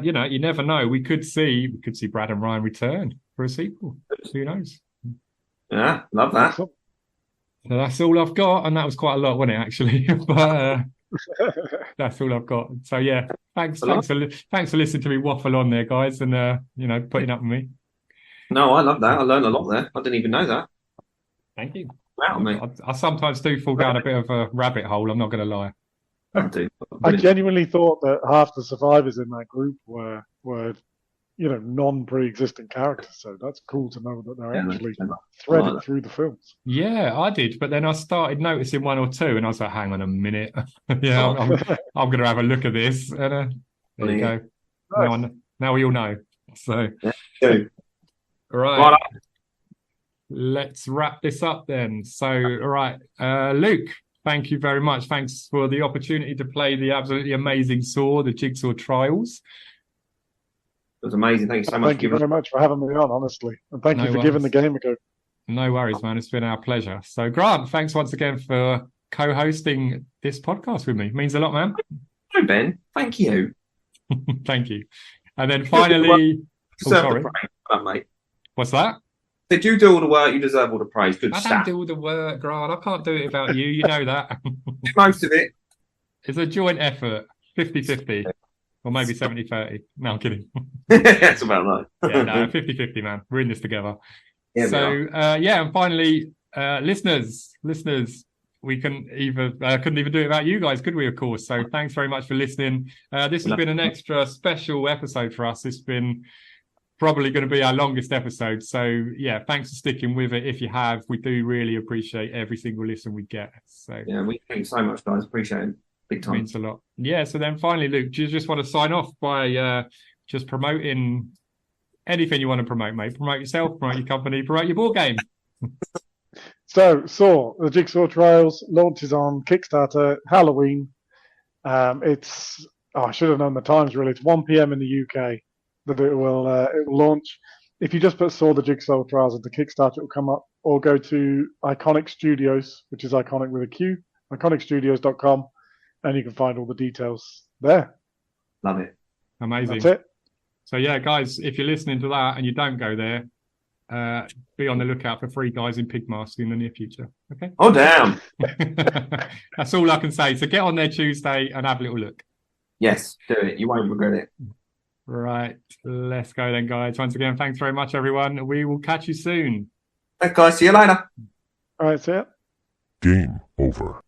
you never know. We could see Brad and Ryan return for a sequel. Who knows? Yeah, love that. So that's all I've got, and that was quite a lot, wasn't it? Actually, but that's all I've got. So yeah, thanks for listening to me waffle on there, guys, and putting up with me. No, I love that. I learned a lot there. I didn't even know that. Thank you. Wow, mate. I sometimes do fall down a bit of a rabbit hole. I'm not going to lie. I genuinely thought that half the survivors in that group were non-pre-existing characters. So that's cool to know that they're actually threaded through the films. Yeah, I did, but then I started noticing 1 or 2, and I was like, "Hang on a minute, I'm going to have a look at this." And there you go. Nice. Now we all know. So, right. Let's wrap this up then. So, all right, Luke. Thank you very much. Thanks for the opportunity to play the absolutely amazing Saw, the Jigsaw Trials. It was amazing. Thank you so much. Thank you very much for having me on, honestly. And thank you for giving the game a go. No worries, man. It's been our pleasure. So, Grant, thanks once again for co-hosting this podcast with me. It means a lot, man. No, Ben. Thank you. Thank you. And then finally, Deserve sorry. the praise, mate. What's that? Did you do all the work? You deserve all the praise. Good I stuff. don't do all the work, Grant. I can't do it without you. You know that. Most of it. It's a joint effort, 50-50. Or maybe 70-30. No, I'm kidding. That's about right. Yeah, no, 50-50, man. We're in this together. Yeah, So, and finally, listeners, we couldn't even do it without you guys, could we, of course? So thanks very much for listening. This has been an extra special episode for us. It's been probably going to be our longest episode. So, yeah, thanks for sticking with it. If you have, we do really appreciate every single listen we get. So yeah, we thank you so much, guys. Appreciate it. Big time. Means a lot. Yeah, so then finally, Luke, do you just want to sign off by just promoting anything you want to promote, mate? Promote yourself, promote your company, promote your board game. So, the Jigsaw Trials launches on Kickstarter Halloween. I should have known the times, really. It's 1 p.m. in the UK that it will launch. If you just put Saw the Jigsaw Trials into Kickstarter, it will come up, or go to Iconic Studios, which is iconic with a Q, iconicstudios.com, and you can find all the details there. Love it. Amazing. That's it. So, yeah, guys, if you're listening to that and you don't go there, be on the lookout for Three Guys in Pig Masks in the near future. Okay? Oh, damn. That's all I can say. So get on there Tuesday and have a little look. Yes, do it. You won't regret it. Right. Let's go then, guys. Once again, thanks very much, everyone. We will catch you soon. Thanks, guys. See you later. All right, see ya. Game over.